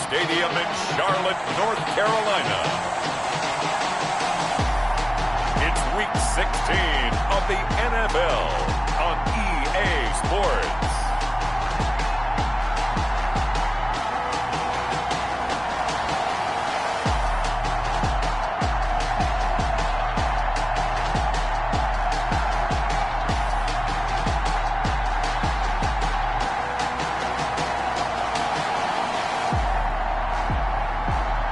Stadium in Charlotte, North Carolina. It's Week 16 of the NFL on EA Sports.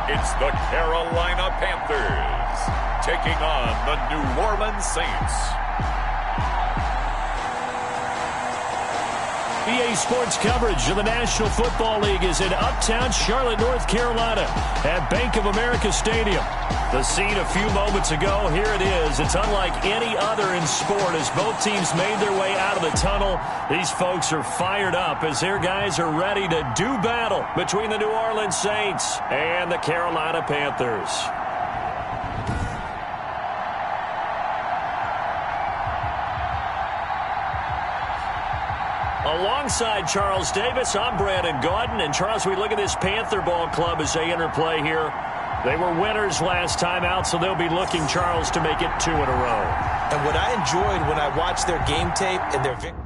It's the Carolina Panthers taking on the New Orleans Saints. EA Sports coverage of the National Football League is in uptown Charlotte, North Carolina at Bank of America Stadium. The scene a few moments ago, here it is. It's unlike any other in sport as both teams made their way out of the tunnel. These folks are fired up as their guys are ready to do battle between the New Orleans Saints and the Carolina Panthers. Alongside Charles Davis, I'm Brandon Gaudin. And Charles, we look at this Panther ball club as they interplay here. They were winners last time out, so they'll be looking, Charles, to make it 2 in a row. And what I enjoyed when I watched their game tape and their victory.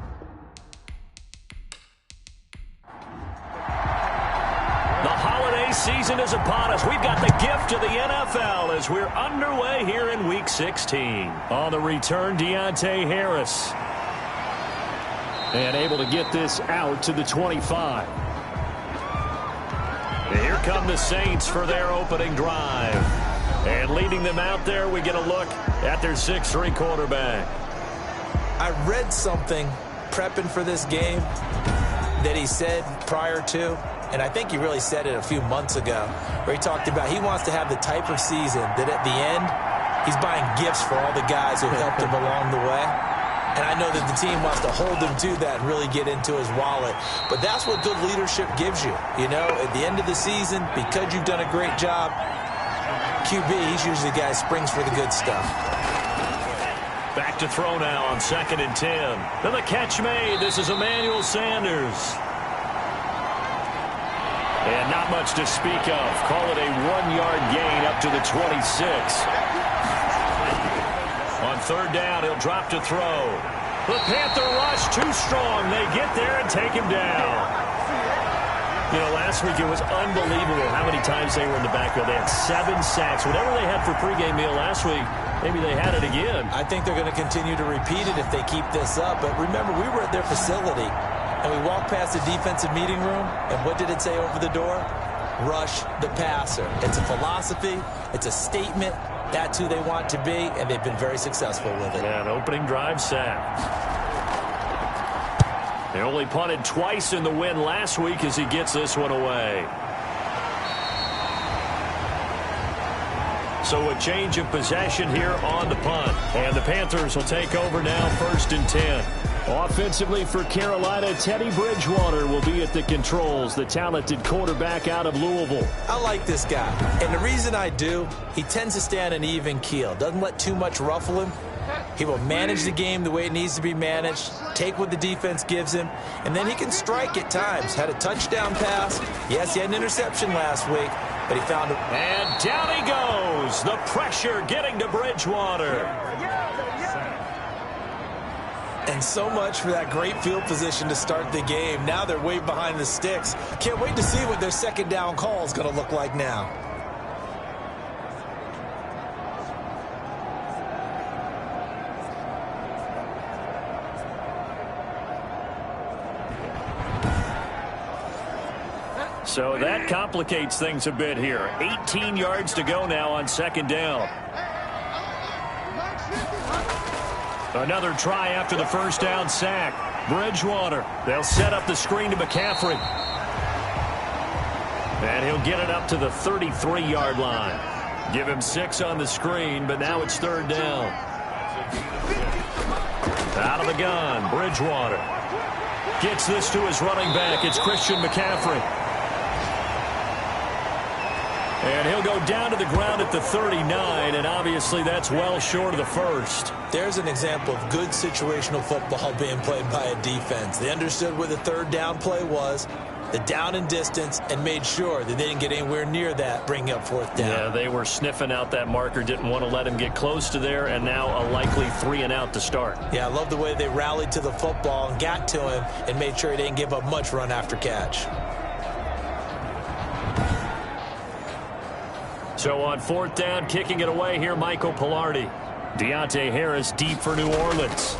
The holiday season is upon us. We've got the gift of the NFL as we're underway here in Week 16. On the return, Deontay Harris. And able to get this out to the 25. And here come the Saints for their opening drive. And leading them out there, we get a look at their 6'3" quarterback. I read something prepping for this game that he said prior to, and I think he really said it a few months ago, where he talked about he wants to have the type of season that at the end, he's buying gifts for all the guys who helped him along the way. And I know that the team wants to hold him to that and really get into his wallet. But that's what good leadership gives you. You know, at the end of the season, because you've done a great job, QB, he's usually the guy who springs for the good stuff. Back to throw now on 2nd and 10. Then the catch made. This is Emmanuel Sanders. And not much to speak of. Call it a 1-yard gain up to the 26. On 3rd down, he'll drop to throw. The Panther rush too strong. They get there and take him down. You know, last week it was unbelievable how many times they were in the backfield. They had 7 sacks. Whatever they had for pregame meal last week, maybe they had it again. I think they're going to continue to repeat it if they keep this up. But remember, we were at their facility, and we walked past the defensive meeting room, and what did it say over the door? Rush the passer. It's a philosophy. It's a statement. That's who they want to be, and they've been very successful with it. Yeah, an opening drive sack. They only punted twice in the win last week as he gets this one away. So a change of possession here on the punt. And the Panthers will take over now, 1st and 10. Offensively for Carolina, Teddy Bridgewater will be at the controls, the talented quarterback out of Louisville. I like this guy, and the reason I do, he tends to stay on an even keel, doesn't let too much ruffle him. He will manage the game the way it needs to be managed, take what the defense gives him, and then he can strike at times. Had a touchdown pass. Yes, he had an interception last week, but he found it. And down he goes. The pressure getting to Bridgewater. And so much for that great field position to start the game. Now they're way behind the sticks. Can't wait to see what their 2nd down call is going to look like now. So that complicates things a bit here. 18 yards to go now on 2nd down. Another try after the 1st down sack. Bridgewater. They'll set up the screen to McCaffrey. And he'll get it up to the 33-yard line. Give him 6 on the screen, but now it's 3rd down. Out of the gun, Bridgewater. Gets this to his running back. It's Christian McCaffrey. And he'll go down to the ground at the 39, and obviously that's well short of the 1st. There's an example of good situational football being played by a defense. They understood where the 3rd down play was. the down and distance and made sure that they didn't get anywhere near that, bringing up fourth down. Yeah, they were sniffing out that marker, didn't want to let him get close to there, and now a likely 3-and-out to start. Yeah, I love the way they rallied to the football and got to him and made sure he didn't give up much run after catch. So on fourth down, kicking it away here, Michael Pilardi. Deontay Harris deep for New Orleans.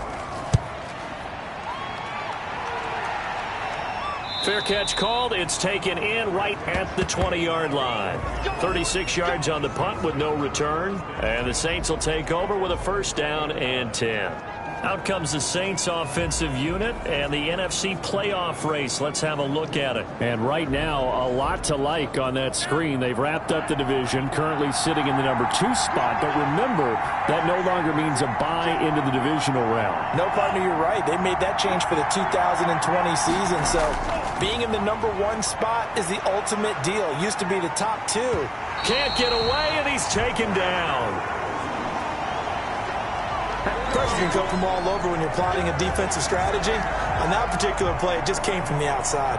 Fair catch called. It's taken in right at the 20-yard line. 36 yards on the punt with no return. And the Saints will take over with a first down and 10. Out comes the Saints offensive unit and the NFC playoff race. Let's have a look at it. And right now, a lot to like on that screen. They've wrapped up the division, currently sitting in the number 2 spot. But remember, that no longer means a bye into the divisional round. No, partner, you're right. They made that change for the 2020 season. So being in the number 1 spot is the ultimate deal. Used to be the top 2. Can't get away, and he's taken down. Pressure can come from all over when you're plotting a defensive strategy. On that particular play, it just came from the outside.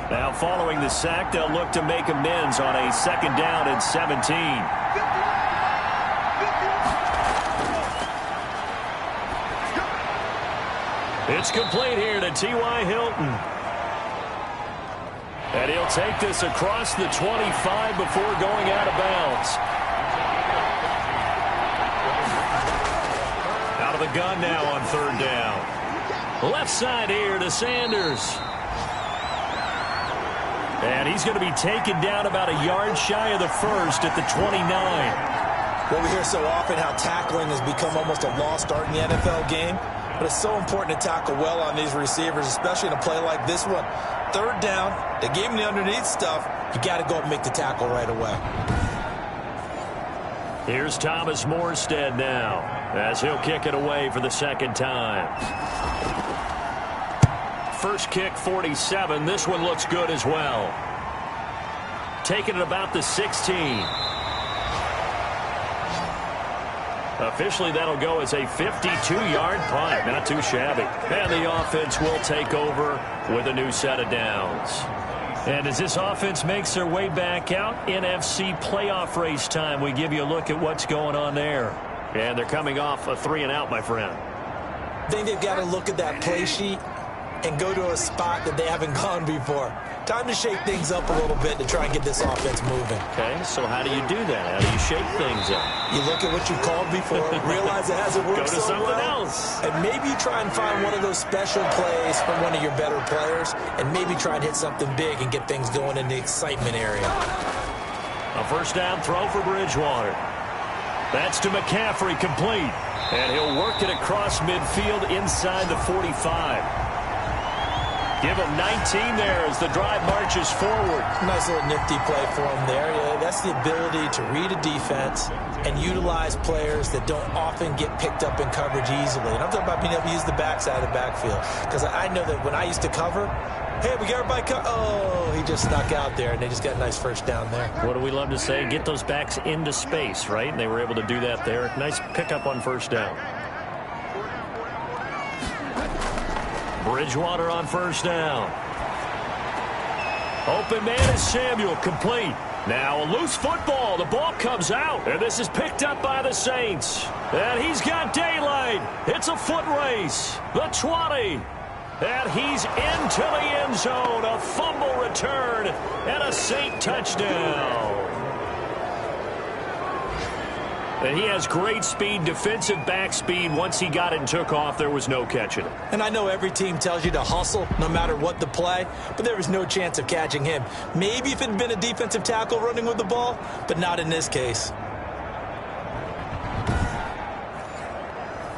Now following the sack, they'll look to make amends on a second down and 17. It's complete here to T.Y. Hilton. And he'll take this across the 25 before going out of bounds. Out of the gun now on third down. Left side here to Sanders. And he's going to be taken down about a yard shy of the first at the 29. Well, we hear so often how tackling has become almost a lost art in the NFL game. But it's so important to tackle well on these receivers, especially in a play like this one. Third down, they gave him the underneath stuff. You got to go and make the tackle right away. Here's Thomas Morstead now, as he'll kick it away for the second time. First kick, 47. This one looks good as well. Taking it about the 16. Officially, that'll go as a 52-yard punt. Not too shabby. And the offense will take over with a new set of downs. And as this offense makes their way back out, NFC playoff race time, we give you a look at what's going on there. And they're coming off a 3-and-out, my friend. I think they've got to look at that play sheet and go to a spot that they haven't gone before. Time to shake things up a little bit to try and get this offense moving. Okay, so how do you do that? How do you shake things up? You look at what you called before, realize it hasn't worked so well. Go to something else. And maybe you try and find one of those special plays from one of your better players, and maybe try and hit something big and get things going in the excitement area. A first down throw for Bridgewater. That's to McCaffrey, complete. And he'll work it across midfield inside the 45. Give him 19 there as the drive marches forward. Nice little nifty play for him there. Yeah, that's the ability to read a defense and utilize players that don't often get picked up in coverage easily. And I'm talking about being able to use the backside of the backfield. Because I know that when I used to cover, hey, we got everybody covered. Oh, he just snuck out there, and they just got a nice first down there. What do we love to say? Get those backs into space, right? And they were able to do that there. Nice pickup on first down. Bridgewater on first down. Open man is Samuel, complete. Now a loose football. The ball comes out, and this is picked up by the Saints. And he's got daylight. It's a foot race. The 20. And he's into the end zone. A fumble return and a Saint touchdown. And he has great speed, defensive back speed. Once he got it and took off, there was no catching it. And I know every team tells you to hustle no matter what the play, but there was no chance of catching him. Maybe if it had been a defensive tackle running with the ball, but not in this case.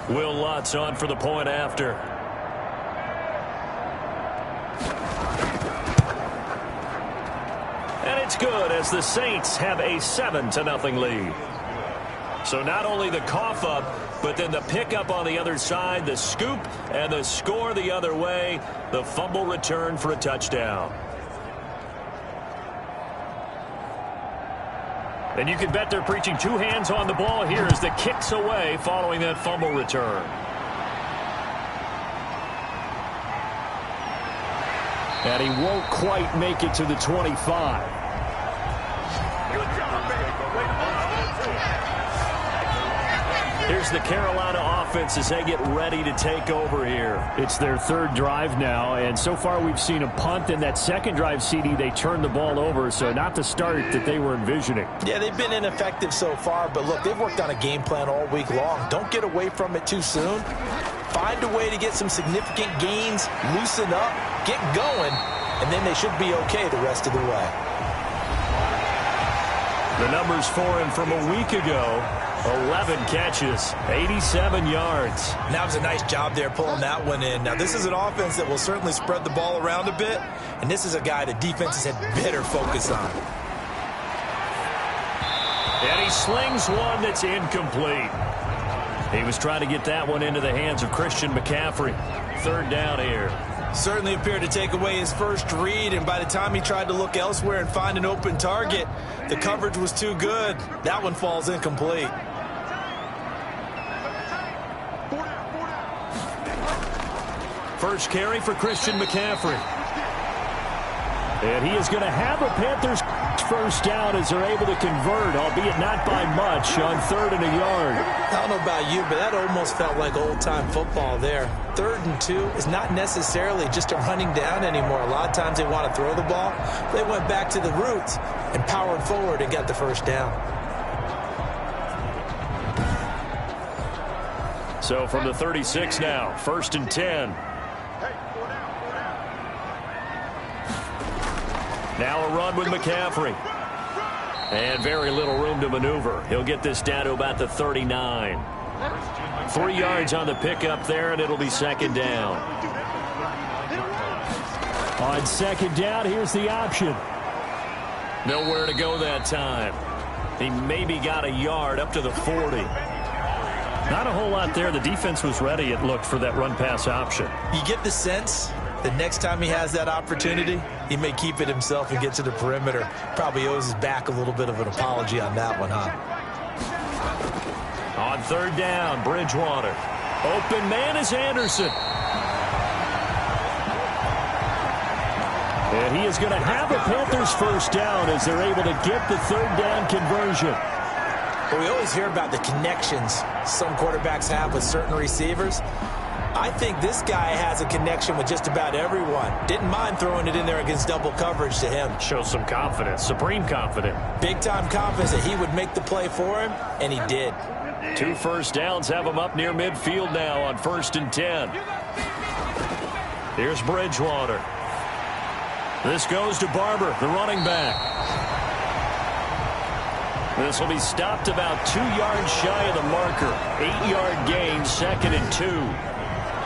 Will Lutz on for the point after. And it's good as the Saints have a 7-0 lead. So not only the cough up, but then the pickup on the other side, the scoop, and the score the other way. The fumble return for a touchdown. And you can bet they're preaching two hands on the ball here as the kick's away following that fumble return. And he won't quite make it to the 25. Here's the Carolina offense as they get ready to take over here. It's their third drive now, and so far we've seen a punt. In that second drive, CD, they turned the ball over, so not the start that they were envisioning. Yeah, they've been ineffective so far, but look, they've worked on a game plan all week long. Don't get away from it too soon. Find a way to get some significant gains, loosen up, get going, and then they should be okay the rest of the way. The numbers for him from a week ago, 11 catches, 87 yards. That was a nice job there pulling that one in. Now, this is an offense that will certainly spread the ball around a bit, and this is a guy the defenses had better focus on. And he slings one that's incomplete. He was trying to get that one into the hands of Christian McCaffrey. Third down here. Certainly appeared to take away his first read, and by the time he tried to look elsewhere and find an open target, the coverage was too good. That one falls incomplete. First carry for Christian McCaffrey. And he is going to have a Panthers first down as they're able to convert, albeit not by much, on 3rd and a yard. I don't know about you, but that almost felt like old-time football there. 3rd and 2 is not necessarily just a running down anymore. A lot of times they want to throw the ball. They went back to the roots and powered forward and got the first down. So from the 36 now, 1st and 10. Now a run with McCaffrey. And very little room to maneuver. He'll get this down to about the 39. 3 yards on the pickup there, and it'll be 2nd down. On 2nd down, here's the option. Nowhere to go that time. He maybe got a yard up to the 40. Not a whole lot there. The defense was ready, it looked, for that run-pass option. You get the sense the next time he has that opportunity, he may keep it himself and get to the perimeter. Probably owes his back a little bit of an apology on that one, huh? On 3rd down, Bridgewater. Open man is Anderson. And he is going to have a Panthers first down as they're able to get the 3rd down conversion. Well, we always hear about the connections some quarterbacks have with certain receivers. I think this guy has a connection with just about everyone. Didn't mind throwing it in there against double coverage to him. Shows some confidence, supreme confidence. Big-time confidence that he would make the play for him, and he did. 2 first downs have him up near midfield now on 1st and 10. Here's Bridgewater. This goes to Barber, the running back. This will be stopped about 2 yards shy of the marker. 8-yard gain, 2nd and 2.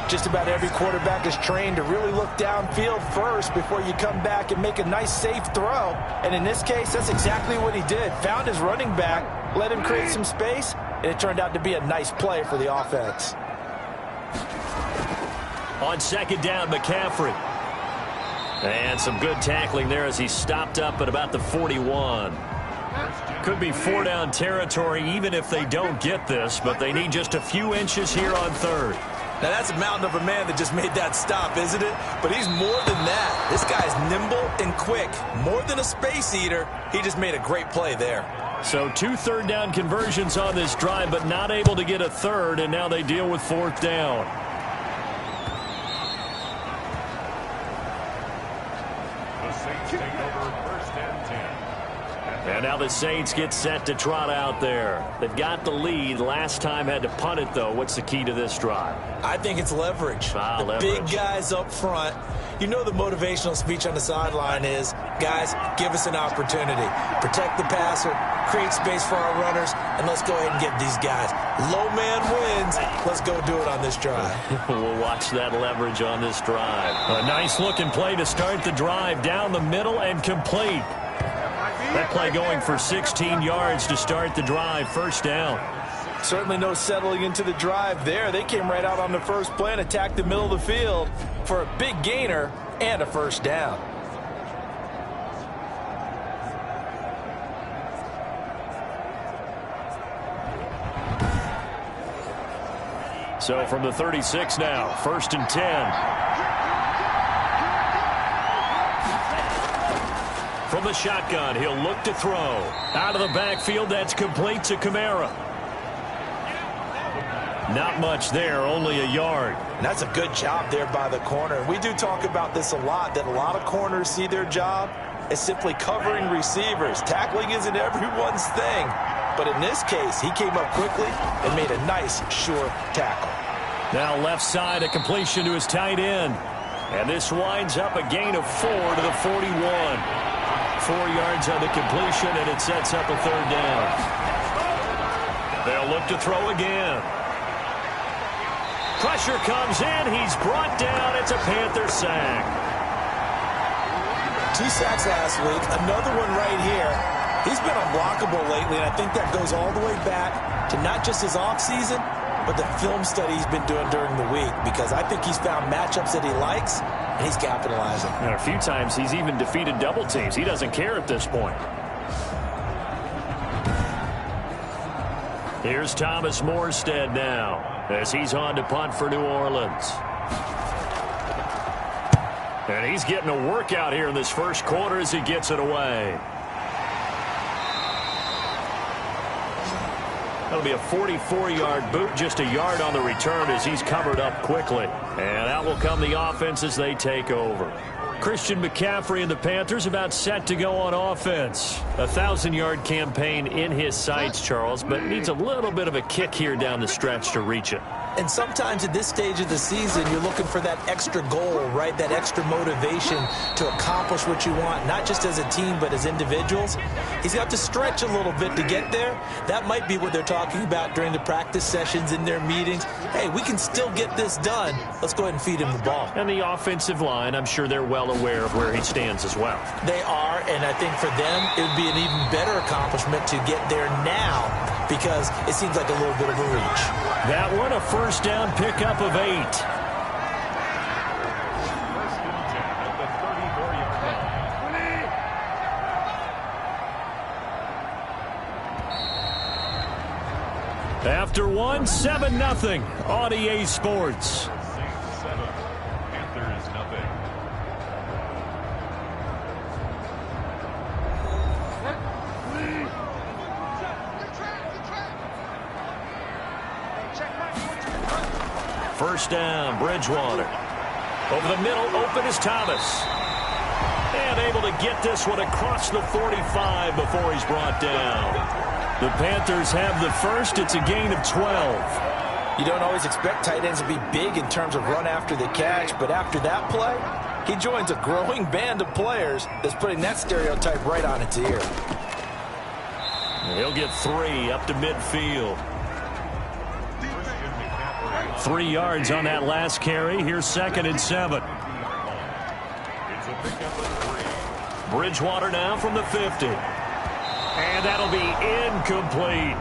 Just about every quarterback is trained to really look downfield first before you come back and make a nice, safe throw. And in this case, that's exactly what he did. Found his running back, let him create some space, and it turned out to be a nice play for the offense. On 2nd down, McCaffrey. And some good tackling there as he stopped up at about the 41. Could be 4-down territory even if they don't get this, but they need just a few inches here on 3rd. Now, that's a mountain of a man that just made that stop, isn't it? But he's more than that. This guy's nimble and quick. More than a space eater, he just made a great play there. So 2 third-down conversions on this drive, but not able to get a 3rd, and now they deal with 4th down. The Saints take over 1st and 10. And now the Saints get set to trot out there. They've got the lead. Last time had to punt it, though. What's the key to this drive? I think it's leverage. Leverage. Big guys up front. You know the motivational speech on the sideline is, guys, give us an opportunity. Protect the passer, create space for our runners, and let's go ahead and get these guys. Low man wins. Let's go do it on this drive. We'll watch that leverage on this drive. A nice-looking play to start the drive. Down the middle and complete. That play going for 16 yards to start the drive. 1st down. Certainly no settling into the drive there. They came right out on the first play and attacked the middle of the field for a big gainer and a first down. So from the 36 now, 1st and 10. From the shotgun, he'll look to throw. Out of the backfield, that's complete to Kamara. Not much there, only a yard. And that's a good job there by the corner. We do talk about this a lot, that a lot of corners see their job as simply covering receivers. Tackling isn't everyone's thing. But in this case, he came up quickly and made a nice, sure tackle. Now left side, a completion to his tight end. And this winds up a gain of 4 to the 41. 4 yards on the completion, and it sets up a third down. They'll look to throw again. Pressure comes in. He's brought down. It's a Panther sack. 2 sacks last week. Another one right here. He's been unblockable lately, and I think that goes all the way back to not just his offseason, but the film study he's been doing during the week, because I think he's found matchups that he likes, and he's capitalizing. And a few times he's even defeated double teams. He doesn't care at this point. Here's Thomas Morstead now as he's on to punt for New Orleans. And he's getting a workout here in this first quarter as he gets it away. That'll be a 44-yard boot, just a yard on the return as he's covered up quickly. And out will come the offense as they take over. Christian McCaffrey and the Panthers about set to go on offense. A 1,000-yard campaign in his sights, Charles, but needs a little bit of a kick here down the stretch to reach it. And sometimes at this stage of the season, you're looking for that extra goal, right? That extra motivation to accomplish what you want, not just as a team, but as individuals. He's got to stretch a little bit to get there. That might be what they're talking about during the practice sessions in their meetings. Hey, we can still get this done. Let's go ahead and feed him the ball. And the offensive line, I'm sure they're well aware of where he stands as well. They are, and I think for them, it would be an even better accomplishment to get there now, because it seems like a little bit of a reach. That one, a first down pickup of 8. After one, 7-0 on EA Sports. Panthers nothing. First down, Bridgewater. Over the middle, open is Thomas. And able to get this one across the 45 before he's brought down. The Panthers have the first. It's a gain of 12. You don't always expect tight ends to be big in terms of run after the catch, but after that play, he joins a growing band of players that's putting that stereotype right on its ear. He'll get 3 up to midfield. 3 yards on that last carry. Here's 2nd and 7. It's a pickup of 3. Bridgewater now from the 50. And that'll be incomplete.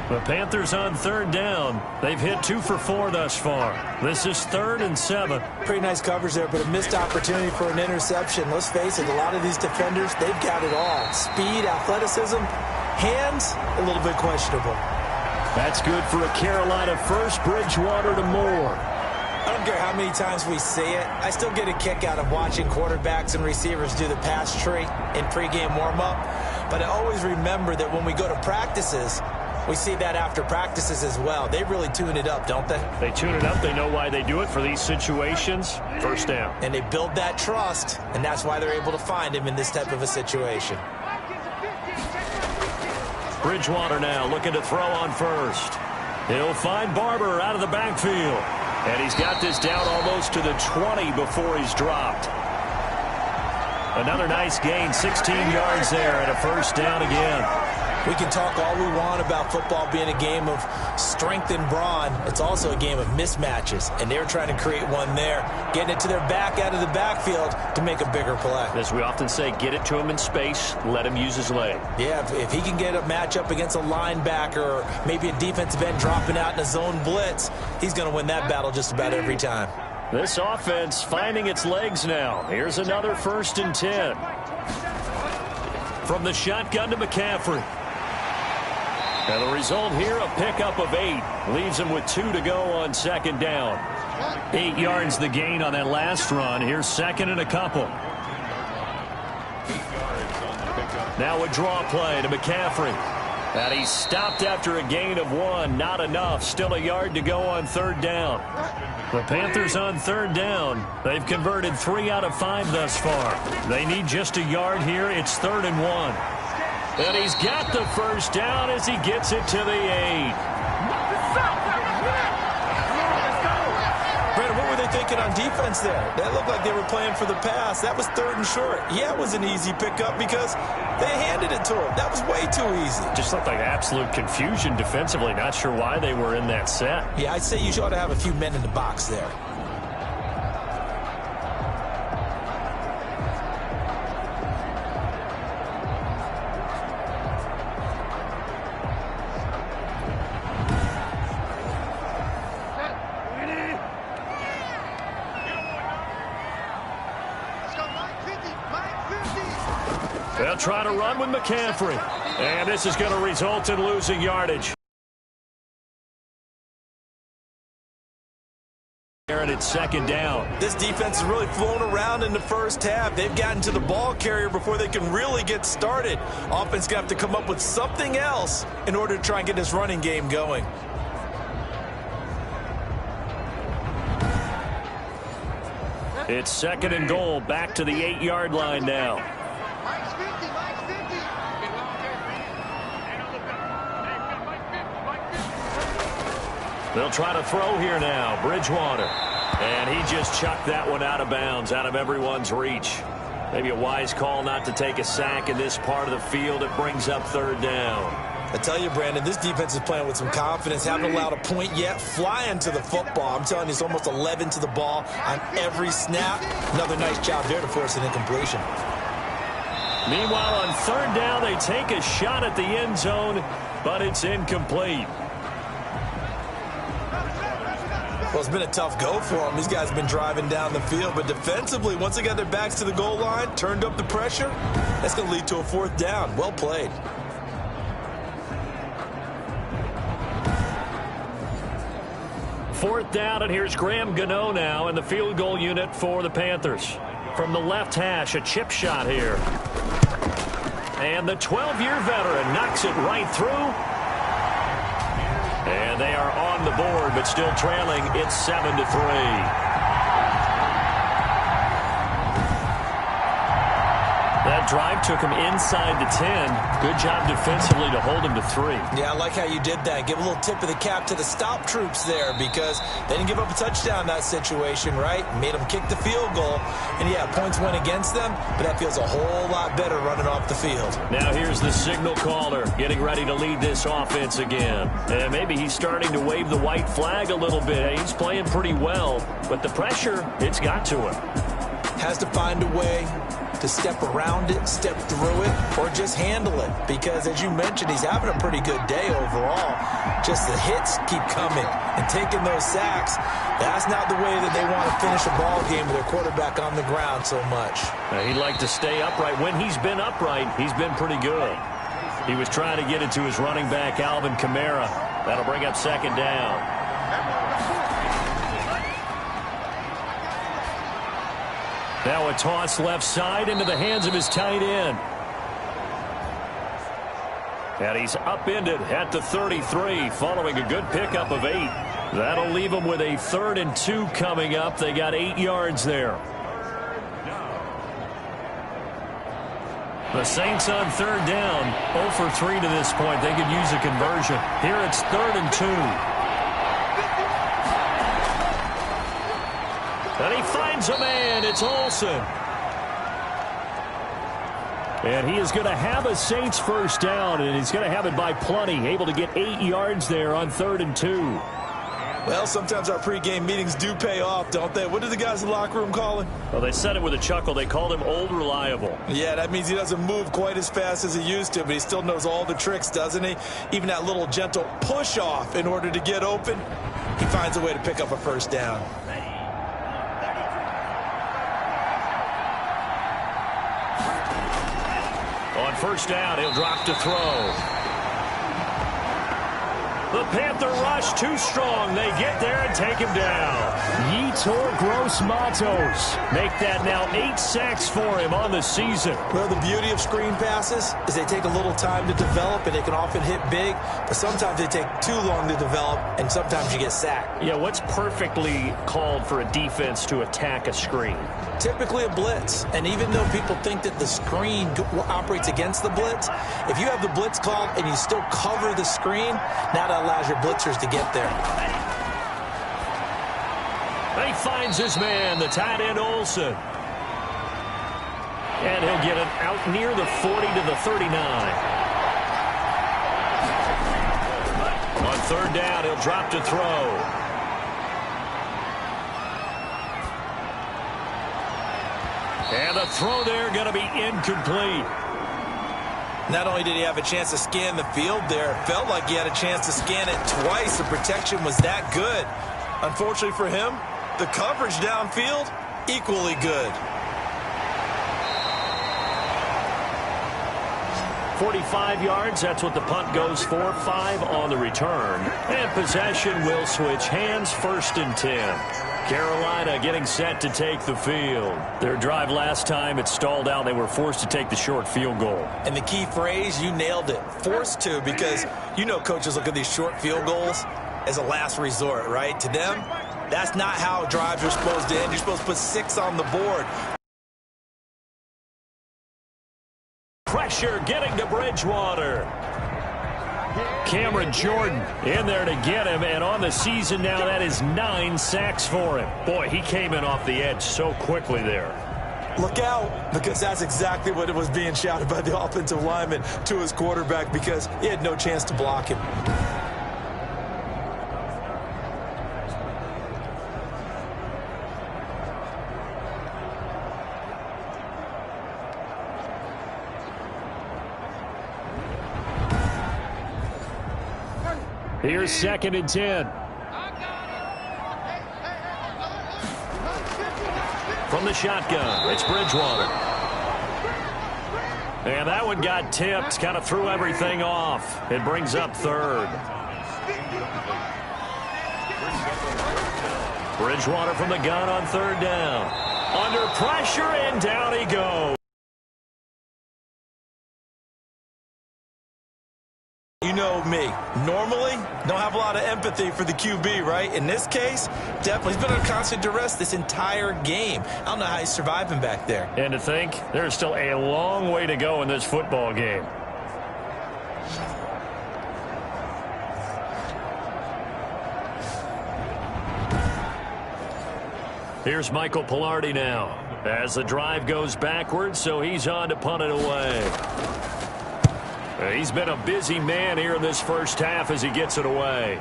The Panthers on 3rd down. They've hit 2 for 4 thus far. This is 3rd and 7. Pretty nice coverage there, but a missed opportunity for an interception. Let's face it, a lot of these defenders, they've got it all. Speed, athleticism, hands, a little bit questionable. That's good for a Carolina first. Bridgewater to Moore. I don't care how many times we say it, I still get a kick out of watching quarterbacks and receivers do the pass tree in pregame warm-up. But I always remember that when we go to practices, we see that after practices as well. They really tune it up, don't they? They tune it up. They know why they do it for these situations. First down. And they build that trust, and that's why they're able to find him in this type of a situation. Bridgewater now looking to throw on first. He'll find Barber out of the backfield. And he's got this down almost to the 20 before he's dropped. Another nice gain, 16 yards there, and a first down again. We can talk all we want about football being a game of strength and brawn. It's also a game of mismatches, and they're trying to create one there, getting it to their back out of the backfield to make a bigger play. As we often say, get it to him in space, let him use his leg. Yeah, if he can get a matchup against a linebacker or maybe a defensive end dropping out in a zone blitz, he's going to win that battle just about every time. This offense finding its legs now. Here's another 1st and 10. From the shotgun to McCaffrey. And the result here, a pickup of 8. Leaves him with 2 to go on 2nd down. 8 yards the gain on that last run. Here's 2nd and a couple. Now a draw play to McCaffrey. And he's stopped after a gain of 1. Not enough. Still a yard to go on 3rd down. The Panthers on 3rd down. They've converted 3 out of 5 thus far. They need just a yard here. It's 3rd and 1. And he's got the 1st down as he gets it to the 8. Brandon, what were they thinking on defense there? That looked like they were playing for the pass. That was 3rd and short. Yeah, it was an easy pickup because they handed it to him. That was way too easy. Just looked like absolute confusion defensively. Not sure why they were in that set. Yeah, I'd say you ought to have a few men in the box there. They'll try to run with McCaffrey. And this is going to result in losing yardage. And it's 2nd down. This defense has really flown around in the first half. They've gotten to the ball carrier before they can really get started. Offense going to have to come up with something else in order to try and get this running game going. It's 2nd and goal. Back to the 8-yard line now. They'll try to throw here now. Bridgewater. And he just chucked that one out of bounds, out of everyone's reach. Maybe a wise call not to take a sack in this part of the field. It brings up 3rd down. I tell you, Brandon, this defense is playing with some confidence. Haven't allowed a point yet. Flying to the football. I'm telling you, it's almost 11 to the ball on every snap. Another nice job there to force an incompletion. Meanwhile, on 3rd down, they take a shot at the end zone, but it's incomplete. Well, it's been a tough go for them. These guys have been driving down the field, but defensively, once they got their backs to the goal line, turned up the pressure, that's going to lead to a 4th down. Well played. Fourth down, and here's Graham Gano now in the field goal unit for the Panthers. From the left hash, a chip shot here. And the 12-year veteran knocks it right through. And they are on the board, but still trailing. It's 7-3. That drive took him inside the 10. Good job defensively to hold him to 3. Yeah, I like how you did that. Give a little tip of the cap to the stop troops there because they didn't give up a touchdown in that situation, right? Made them kick the field goal. And, yeah, points went against them, but that feels a whole lot better running off the field. Now here's the signal caller getting ready to lead this offense again. And maybe he's starting to wave the white flag a little bit. He's playing pretty well, but the pressure, it's got to him. Has to find a way to step around it, step through it, or just handle it. Because, as you mentioned, he's having a pretty good day overall. Just the hits keep coming and taking those sacks. That's not the way that they want to finish a ball game with their quarterback on the ground so much. He'd like to stay upright. When he's been upright, he's been pretty good. He was trying to get it to his running back, Alvin Kamara. That'll bring up 2nd down. Now a toss left side into the hands of his tight end. And he's upended at the 33 following a good pickup of 8. That'll leave him with a 3rd and 2 coming up. They got 8 yards there. The Saints on 3rd down, 0 for 3 to this point. They could use a conversion. Here it's 3rd and 2. And he finds a man. It's Olsen. And he is going to have a Saints first down, and he's going to have it by plenty, able to get 8 yards there on 3rd and 2. Well, sometimes our pregame meetings do pay off, don't they? What do the guys in the locker room call him? Well, they said it with a chuckle. They called him Old Reliable. Yeah, that means he doesn't move quite as fast as he used to, but he still knows all the tricks, doesn't he? Even that little gentle push-off in order to get open, he finds a way to pick up a first down. On first down, he'll drop to throw. The Panther rush too strong. They get there and take him down. Yetur Gross-Matos make that now 8 sacks for him on the season. Well, the beauty of screen passes is they take a little time to develop, and they can often hit big, but sometimes they take too long to develop, and sometimes you get sacked. Yeah, what's perfectly called for a defense to attack a screen? Typically a blitz, and even though people think that the screen operates against the blitz, if you have the blitz called and you still cover the screen, now that allows your blitzers to get there. He finds his man, the tight end Olsen. And he'll get it out near the 40 to the 39. On 3rd down, he'll drop to throw. And the throw there going to be incomplete. Not only did he have a chance to scan the field there, it felt like he had a chance to scan it twice. The protection was that good. Unfortunately for him, the coverage downfield, equally good. 45 yards, that's what the punt goes for. 5 on the return. And possession will switch hands, 1st and 10. Carolina getting set to take the field. Their drive last time, it stalled out. They were forced to take the short field goal. And the key phrase, you nailed it, forced to, because you know coaches look at these short field goals as a last resort, right? To them, that's not how drives are supposed to end. You're supposed to put 6 on the board. Pressure getting to Bridgewater. Cameron Jordan in there to get him, and on the season now, that is 9 sacks for him. Boy, he came in off the edge so quickly there. Look out, because that's exactly what it was being shouted by the offensive lineman to his quarterback, because he had no chance to block him. Here's 2nd and 10. From the shotgun, it's Bridgewater. And that one got tipped, kind of threw everything off. It brings up 3rd. Bridgewater from the gun on 3rd down. Under pressure, and down he goes. You know me. Normally, don't have a lot of empathy for the QB, right? In this case, definitely. He's been under constant duress this entire game. I don't know how he's surviving back there. And to think, there's still a long way to go in this football game. Here's Michael Pilardi now as the drive goes backwards, so he's on to punt it away. He's been a busy man here in this first half as he gets it away.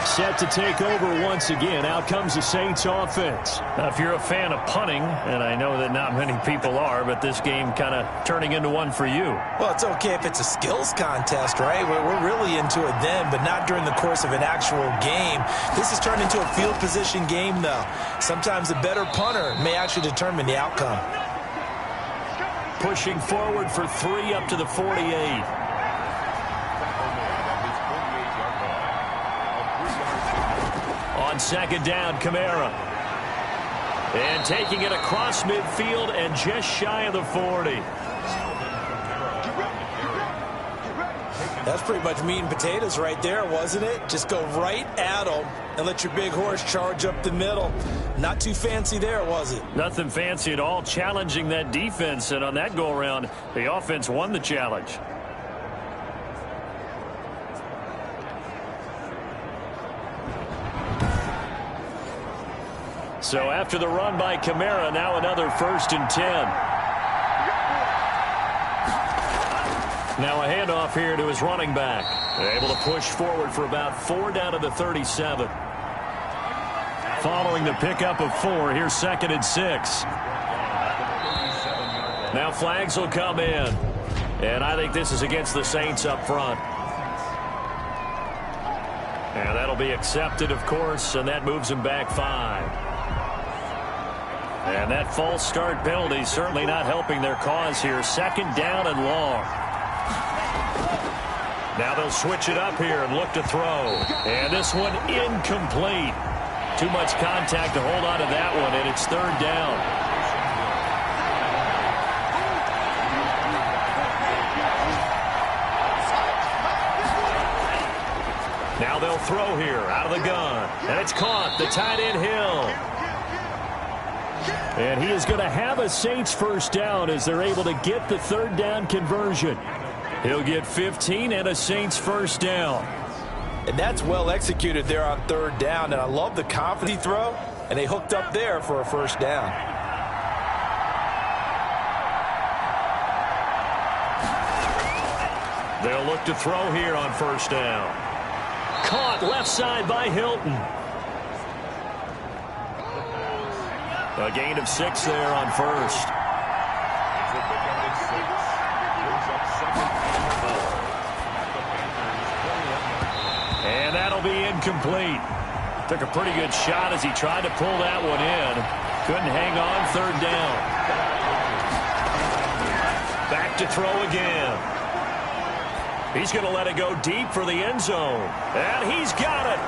Set to take over once again. Out comes the Saints offense. Now, if you're a fan of punting, and I know that not many people are, but this game kind of turning into one for you. Well, it's okay if it's a skills contest, right? We're really into it then, but not during the course of an actual game. This has turned into a field position game, though. Sometimes the better punter may actually determine the outcome. Pushing forward for 3 up to the 48. On 2nd down, Kamara. And taking it across midfield and just shy of the 40. That's pretty much meat and potatoes right there, wasn't it? Just go right at them and let your big horse charge up the middle. Not too fancy there, was it? Nothing fancy at all, challenging that defense. And on that go-around, the offense won the challenge. So after the run by Kamara, now another 1st and 10. Now a handoff here to his running back. Able to push forward for about 4 down to the 37. Following the pickup of 4, here's 2nd and 6. Now flags will come in. And I think this is against the Saints up front. And that'll be accepted, of course, and that moves him back 5. And that false start penalty certainly not helping their cause here. 2nd down and long. Now they'll switch it up here and look to throw. And this one incomplete. Too much contact to hold on to that one, and it's 3rd down. Now they'll throw here out of the gun. And it's caught. The tight end Hill. And he is going to have a Saints 1st down as they're able to get the 3rd down conversion. He'll get 15 and a Saints 1st down. And that's well executed there on 3rd down. And I love the confidence he throw. And they hooked up there for a 1st down. They'll look to throw here on 1st down. Caught left side by Hilton. A gain of 6 there on 1st. And that'll be incomplete. Took a pretty good shot as he tried to pull that one in. Couldn't hang on. 3rd down. Back to throw again. He's going to let it go deep for the end zone. And he's got it.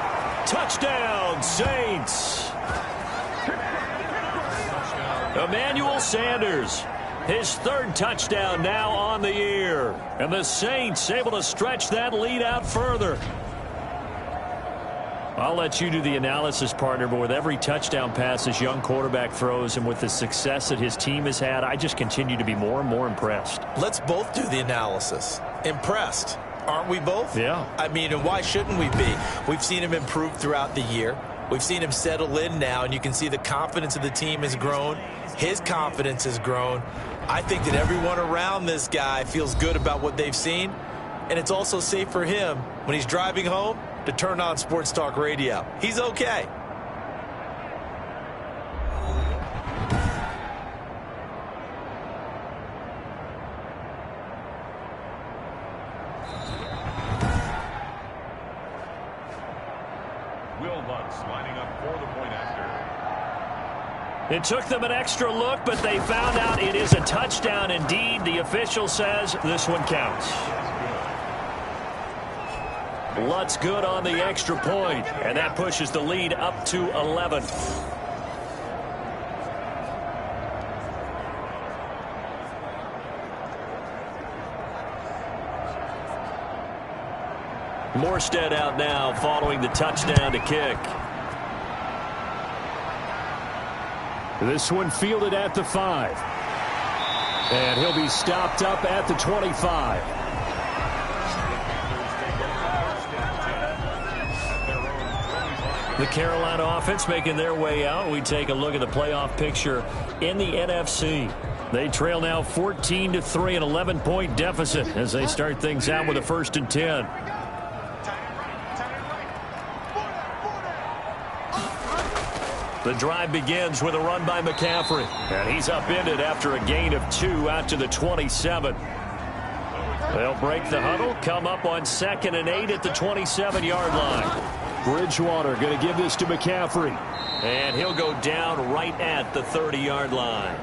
Touchdown, Saints. Emmanuel Sanders, his 3rd touchdown now on the year. And the Saints able to stretch that lead out further. I'll let you do the analysis, partner, but with every touchdown pass this young quarterback throws and with the success that his team has had, I just continue to be more and more impressed. Let's both do the analysis. Impressed, aren't we both? Yeah. I mean, and why shouldn't we be? We've seen him improve throughout the year. We've seen him settle in now, and you can see the confidence of the team has grown. His confidence has grown. I think that everyone around this guy feels good about what they've seen, and it's also safe for him when he's driving home to turn on Sports Talk Radio. He's okay. It took them an extra look, but they found out it is a touchdown indeed. The official says this one counts. Lutz good on the extra point, and that pushes the lead up to 11. Morstead out now following the touchdown to kick. This one fielded at the 5. And he'll be stopped up at the 25. The Carolina offense making their way out. We take a look at the playoff picture in the NFC. They trail now 14-3, an 11-point deficit as they start things out with a 1st and 10. The drive begins with a run by McCaffrey. And he's upended after a gain of 2 out to the 27. They'll break the huddle, come up on 2nd and 8 at the 27-yard line. Bridgewater going to give this to McCaffrey. And he'll go down right at the 30-yard line.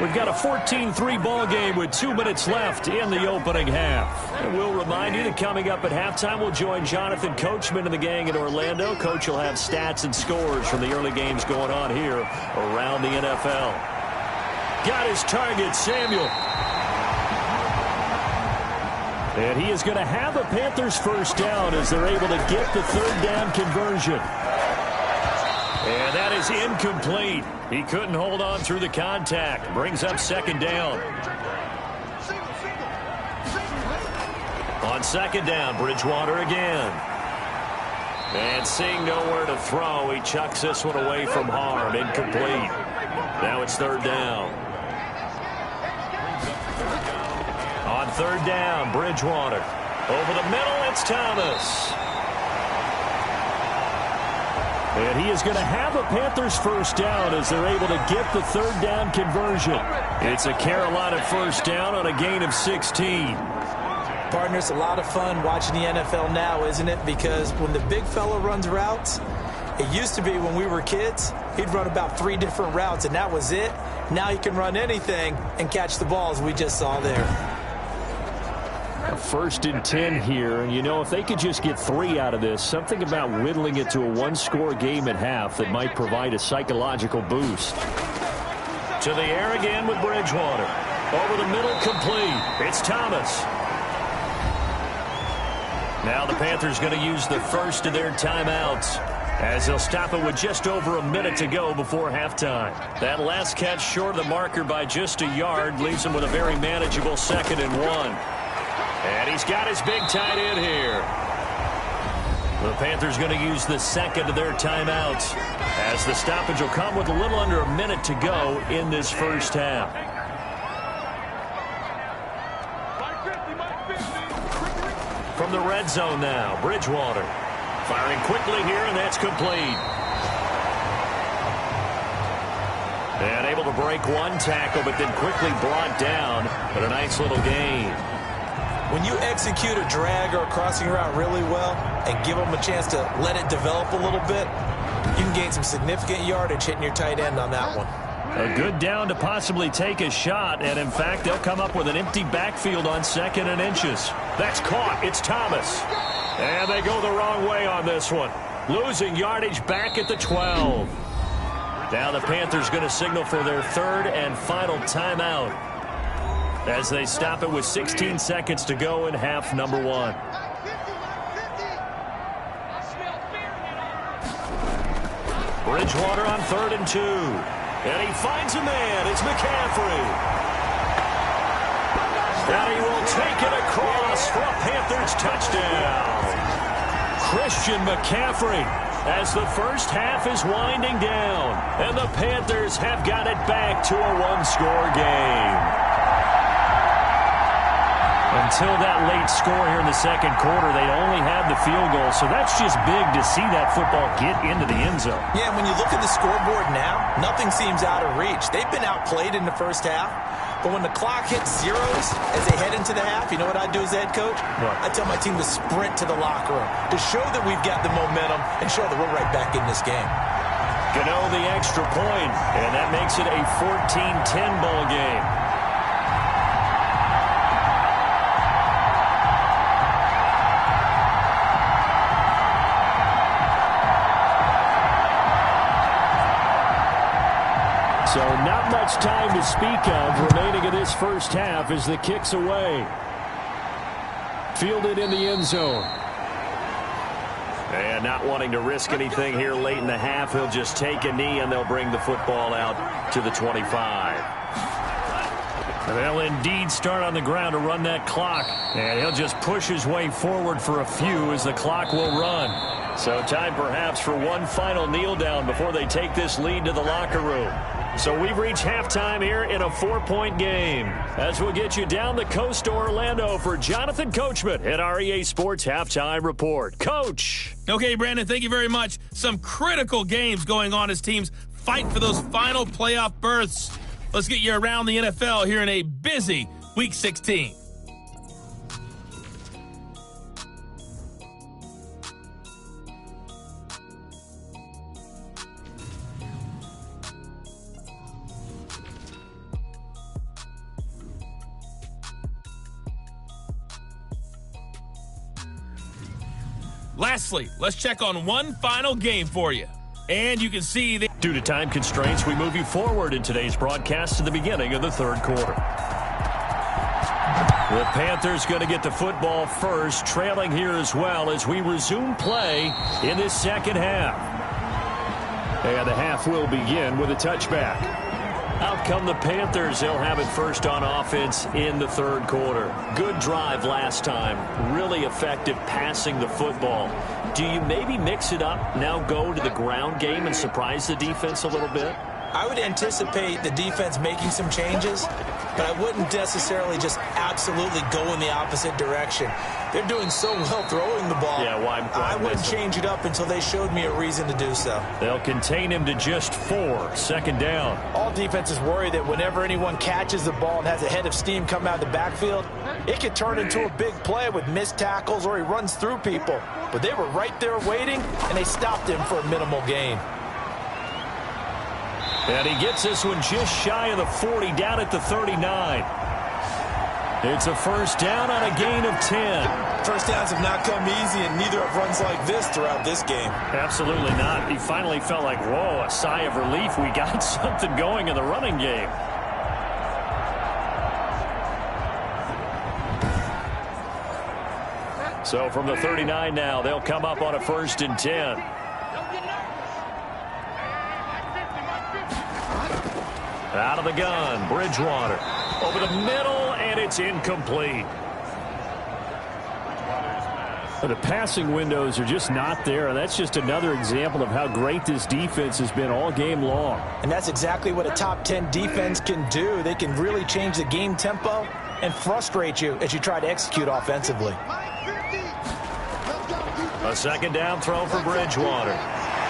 We've got a 14-3 ball game with 2 minutes left in the opening half. And we'll remind you that coming up at halftime, we'll join Jonathan Coachman and the gang in Orlando. Coach will have stats and scores from the early games going on here around the NFL. Got his target, Samuel. And he is going to have a Panthers 1st down as they're able to get the 3rd down conversion. And that is incomplete. He couldn't hold on through the contact. Brings up 2nd down. On 2nd down, Bridgewater again. And seeing nowhere to throw, he chucks this one away from harm. Incomplete. Now it's third down. On third down, Bridgewater. Over the middle, it's Thomas. And he is going to have a Panthers first down as they're able to get the third down conversion. It's a Carolina first down on a gain of 16. Partner, it's a lot of fun watching the NFL now, isn't it? Because when the big fella runs routes, it used to be when we were kids, he'd run about 3 different routes, and that was it. Now he can run anything and catch the ball, as we just saw there. A 1st and 10 here, and you know, if they could just get 3 out of this, something about whittling it to a 1-score game at half that might provide a psychological boost. To the air again with Bridgewater. Over the middle, complete. It's Thomas. Now the Panthers going to use the first of their timeouts as they'll stop it with just over a minute to go before halftime. That last catch short of the marker by just a yard leaves him with a very manageable 2nd and 1. And he's got his big tight end here. The Panthers going to use the second of their timeouts as the stoppage will come with a little under a minute to go in this first half. From the red zone now, Bridgewater. Firing quickly here, and that's complete. And able to break one tackle, but then quickly brought down. But a nice little gain. When you execute a drag or a crossing route really well and give them a chance to let it develop a little bit, you can gain some significant yardage hitting your tight end on that one. A good down to possibly take a shot, and in fact, they'll come up with an empty backfield on 2nd and inches. That's caught. It's Thomas. And they go the wrong way on this one. Losing yardage back at the 12. Now the Panthers going to signal for their 3rd and final timeout as they stop it with 16 seconds to go in half number 1. Bridgewater on 3rd and 2. And he finds a man. It's McCaffrey. And he will take it across for a Panthers touchdown. Christian McCaffrey as the first half is winding down. And the Panthers have got it back to a 1-score game. Until that late score here in the second quarter, they'd only had the field goal, so that's just big to see that football get into the end zone. Yeah, when you look at the scoreboard now, nothing seems out of reach. They've been outplayed in the first half, but when the clock hits zeros as they head into the half, you know what I do as the head coach? What? I tell my team to sprint to the locker room to show that we've got the momentum and show that we're right back in this game. Gano the extra point, and that makes it a 14-10 ball game. So not much time to speak of remaining in this first half as the kick's away. Fielded in the end zone. And not wanting to risk anything here late in the half, he'll just take a knee and they'll bring the football out to the 25. And they'll indeed start on the ground to run that clock. And he'll just push his way forward for a few as the clock will run. So time perhaps for one final kneel down before they take this lead to the locker room. So we've reached halftime here in a 4-point game. As we'll get you down the coast to Orlando for Jonathan Coachman at our EA Sports Halftime Report. Coach. Okay, Brandon, thank you very much. Some critical games going on as teams fight for those final playoff berths. Let's get you around the NFL here in a busy Week 16. Lastly, let's check on one final game for you. And you can see that due to time constraints, we move you forward in today's broadcast to the beginning of the third quarter. The Panthers going to get the football first, trailing here as well as we resume play in this second half. And the half will begin with a touchback. Out come the Panthers. They'll have it first on offense in the third quarter. Good drive last time. Really effective passing the football. Do you maybe mix it up, now go to the ground game and surprise the defense a little bit? I would anticipate the defense making some changes, but I wouldn't necessarily just absolutely go in the opposite direction. They're doing so well throwing the ball. Yeah, why I wouldn't change it up until they showed me a reason to do so. They'll contain him to just 4. Second down. All defenses worry that whenever anyone catches the ball and has a head of steam come out of the backfield, it could turn into a big play with missed tackles or he runs through people. But they were right there waiting, and they stopped him for a minimal gain. And he gets this one just shy of the 40, down at the 39. It's a first down on a gain of 10. First downs have not come easy, and neither have runs like this throughout this game. Absolutely not. He finally felt like, whoa, a sigh of relief. We got something going in the running game. So from the 39 now, they'll come up on a 1st and 10. Out of the gun, Bridgewater. Over the middle, and it's incomplete. The passing windows are just not there. That's just another example of how great this defense has been all game long. And that's exactly what a top 10 defense can do. They can really change the game tempo and frustrate you as you try to execute offensively. A second down throw for Bridgewater.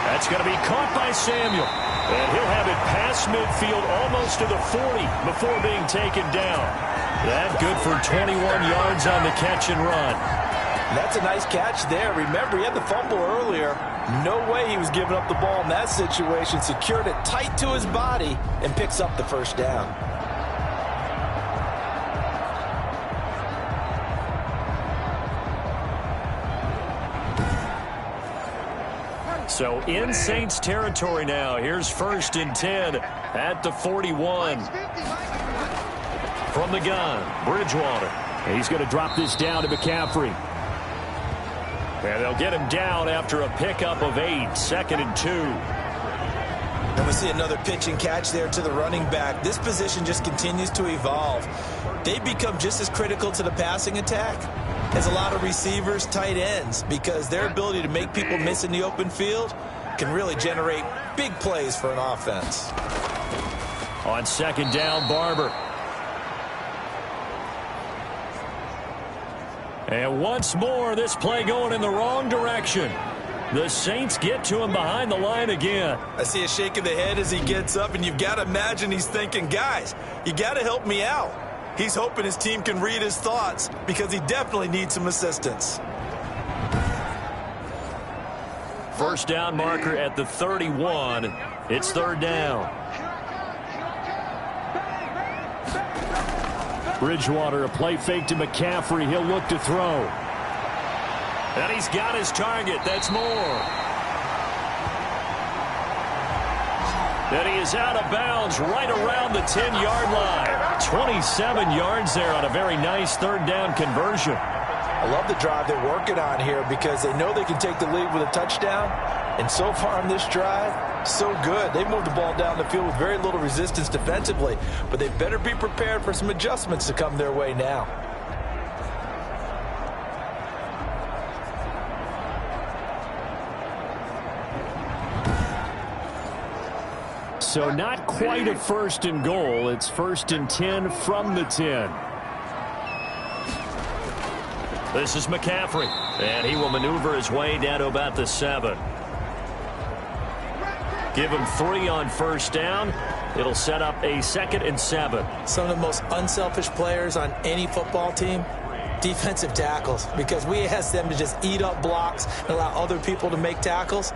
That's going to be caught by Samuel. And he'll have it past midfield almost to the 40 before being taken down. That good for 21 yards on the catch and run. That's a nice catch there. Remember, he had the fumble earlier. No way he was giving up the ball in that situation. Secured it tight to his body and picks up the first down. So in Saints territory now. Here's 1st and 10 at the 41. From the gun, Bridgewater. And he's going to drop this down to McCaffrey. And they'll get him down after a pickup of 8. 2nd and 2. And we see another pitch and catch there to the running back. This position just continues to evolve. They become just as critical to the passing attack as a lot of receivers, tight ends, because their ability to make people miss in the open field can really generate big plays for an offense. On 2nd down, Barber. And once more, this play going in the wrong direction. The Saints get to him behind the line again. I see a shake of the head as he gets up, and you've got to imagine he's thinking, guys, you got to help me out. He's hoping his team can read his thoughts because he definitely needs some assistance. First down marker at the 31. It's 3rd down. Bridgewater, a play fake to McCaffrey. He'll look to throw. And he's got his target. That's more. And he is out of bounds right around the 10-yard line. 27 yards there on a very nice 3rd down conversion. I love the drive they're working on here because they know they can take the lead with a touchdown. And so far on this drive, so good. They moved the ball down the field with very little resistance defensively, but they better be prepared for some adjustments to come their way now. So not quite a 1st and goal. It's 1st and 10 from the 10. This is McCaffrey, and he will maneuver his way down to about the 7. Give him 3 on 1st down. It'll set up a 2nd and 7. Some of the most unselfish players on any football team, defensive tackles, because we ask them to just eat up blocks and allow other people to make tackles.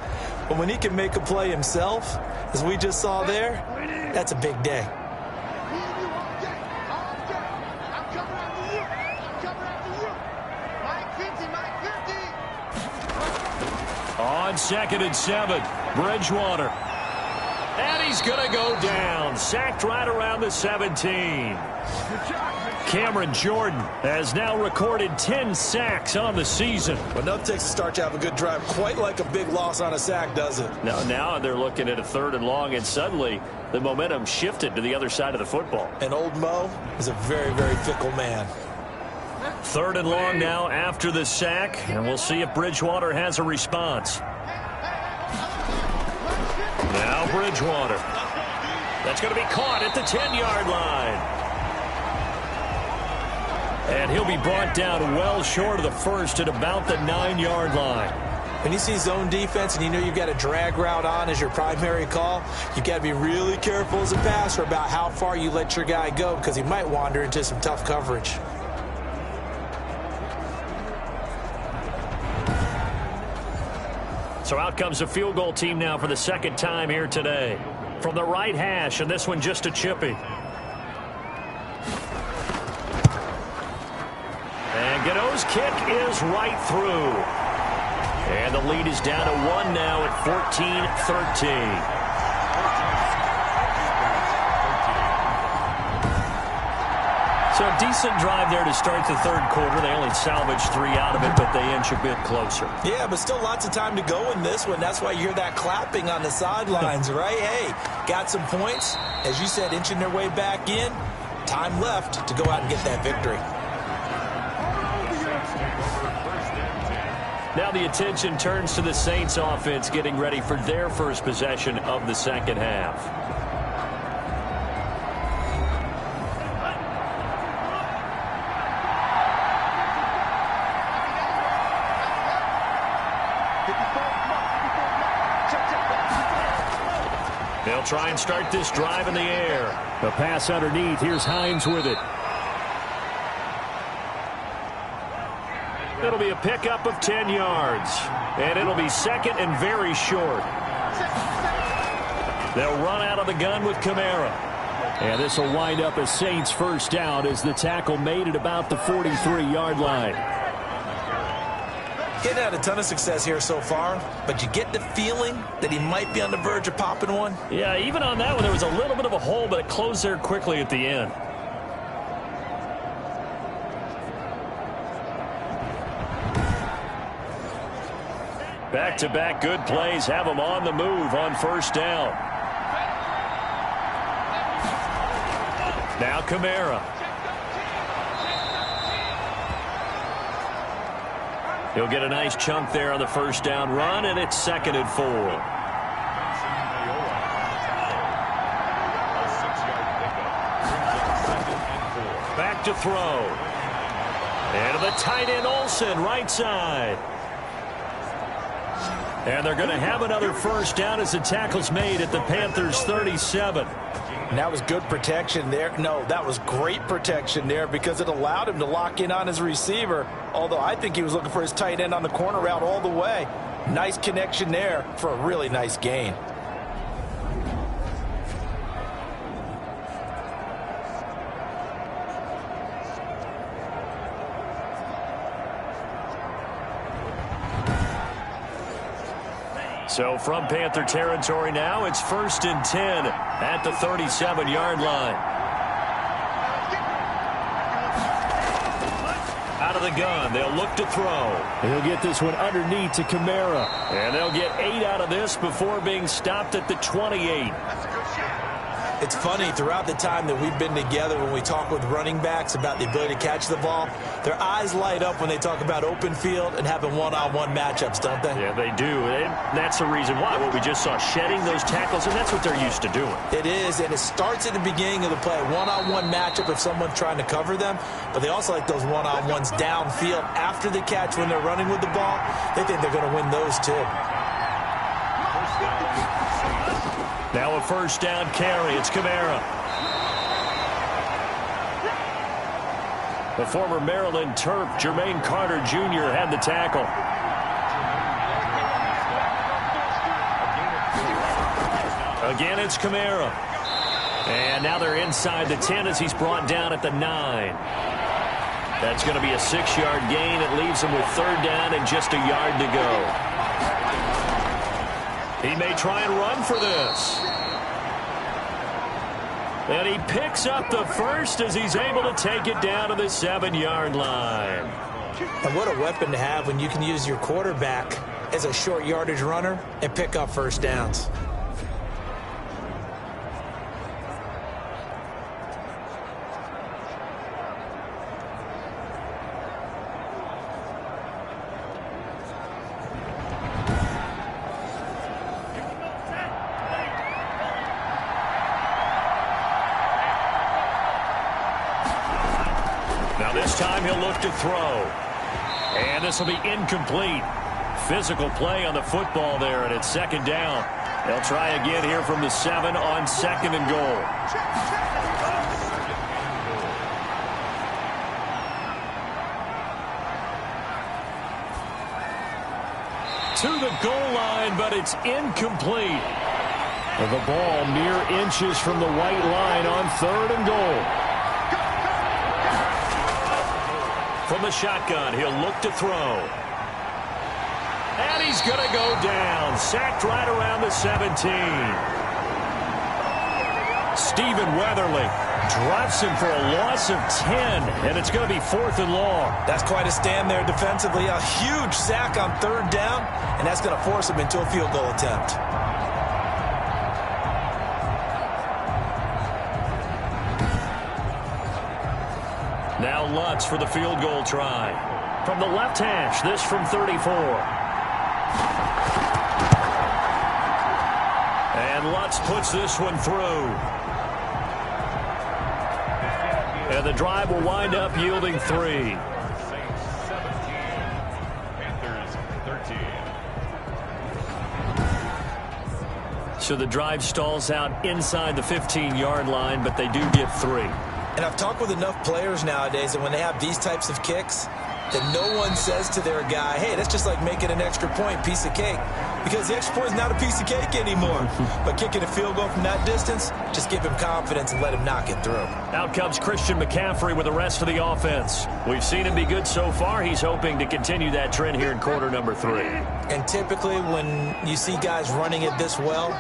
But when he can make a play himself, as we just saw there, that's a big day. On 2nd and 7, Bridgewater. And he's going to go down. Sacked right around the 17. Cameron Jordan has now recorded 10 sacks on the season. Well, enough takes to start to have a good drive. Quite like a big loss on a sack, does it? Now they're looking at a 3rd and long, and suddenly the momentum shifted to the other side of the football. And old Mo is a very, very fickle man. 3rd and long now after the sack, and we'll see if Bridgewater has a response. Now Bridgewater. That's going to be caught at the 10-yard line. And he'll be brought down well short of the first at about the 9-yard line. When you see zone defense and you know you've got a drag route on as your primary call, you've got to be really careful as a passer about how far you let your guy go because he might wander into some tough coverage. So out comes the field goal team now for the 2nd time here today. From the right hash, and this one just a chippy. And Gano's kick is right through. And the lead is down to 1 now at 14-13. So a decent drive there to start the 3rd quarter. They only salvaged 3 out of it, but they inch a bit closer. Yeah, but still lots of time to go in this one. That's why you hear that clapping on the sidelines, right? Hey, got some points. As you said, inching their way back in. Time left to go out and get that victory. Now the attention turns to the Saints offense getting ready for their first possession of the 2nd half. They'll try and start this drive in the air. The pass underneath. Here's Hines with it. It'll be a pickup of 10 yards. And it'll be 2nd and very short. They'll run out of the gun with Kamara. And this will wind up a Saints first down as the tackle made at about the 43-yard line. Getting had a ton of success here so far, but you get the feeling that he might be on the verge of popping one. Yeah, even on that one, there was a little bit of a hole, but it closed there quickly at the end. Back-to-back good plays have them on the move on first down. Now Kamara. He'll get a nice chunk there on the first down run, and it's 2nd and 4. Back to throw. And to the tight end Olsen, right side. And they're going to have another first down as the tackle's made at the Panthers 37. And that was good protection there. No, that was great protection there because it allowed him to lock in on his receiver, although I think he was looking for his tight end on the corner route all the way. Nice connection there for a really nice gain. So from Panther territory now, it's 1st and 10 at the 37-yard line. Out of the gun, they'll look to throw. He'll get this one underneath to Kamara. And they'll get 8 out of this before being stopped at the 28. It's funny, throughout the time that we've been together, when we talk with running backs about the ability to catch the ball, their eyes light up when they talk about open field and having one-on-one matchups, don't they? Yeah, they do. And that's the reason why. What we just saw, shedding those tackles, and that's what they're used to doing. It is, and it starts at the beginning of the play. One-on-one matchup if someone's trying to cover them, but they also like those one-on-ones downfield after the catch when they're running with the ball. They think they're going to win those too. Now a first down carry. It's Kamara. The former Maryland Terp, Jermaine Carter Jr. had the tackle. Again, it's Kamara. And now they're inside the 10 as he's brought down at the 9. That's going to be a 6-yard gain. It leaves him with 3rd down and just a yard to go. He may try and run for this. And he picks up the first as he's able to take it down to the 7-yard line. And what a weapon to have when you can use your quarterback as a short yardage runner and pick up first downs. Now this time he'll look to throw. And this will be incomplete. Physical play on the football there, and it's second down. They'll try again here from the 7 on second and goal. To the goal line, but it's incomplete. The ball mere inches from the white line on third and goal. From the shotgun, he'll look to throw. And he's going to go down. Sacked right around the 17. Stephen Weatherly drops him for a loss of 10, and it's going to be 4th and long. That's quite a stand there defensively. A huge sack on third down, and that's going to force him into a field goal attempt. Now Lutz for the field goal try. From the left hash, this from 34. And Lutz puts this one through. And the drive will wind up yielding 3. Saints 17, Panthers 13. So the drive stalls out inside the 15-yard line, but they do get 3. And I've talked with enough players nowadays that when they have these types of kicks, that no one says to their guy, hey, that's just like making an extra point, piece of cake. Because the extra point is not a piece of cake anymore. But kicking a field goal from that distance, just give him confidence and let him knock it through. Out comes Christian McCaffrey with the rest of the offense. We've seen him be good so far. He's hoping to continue that trend here in quarter number 3. And typically when you see guys running it this well,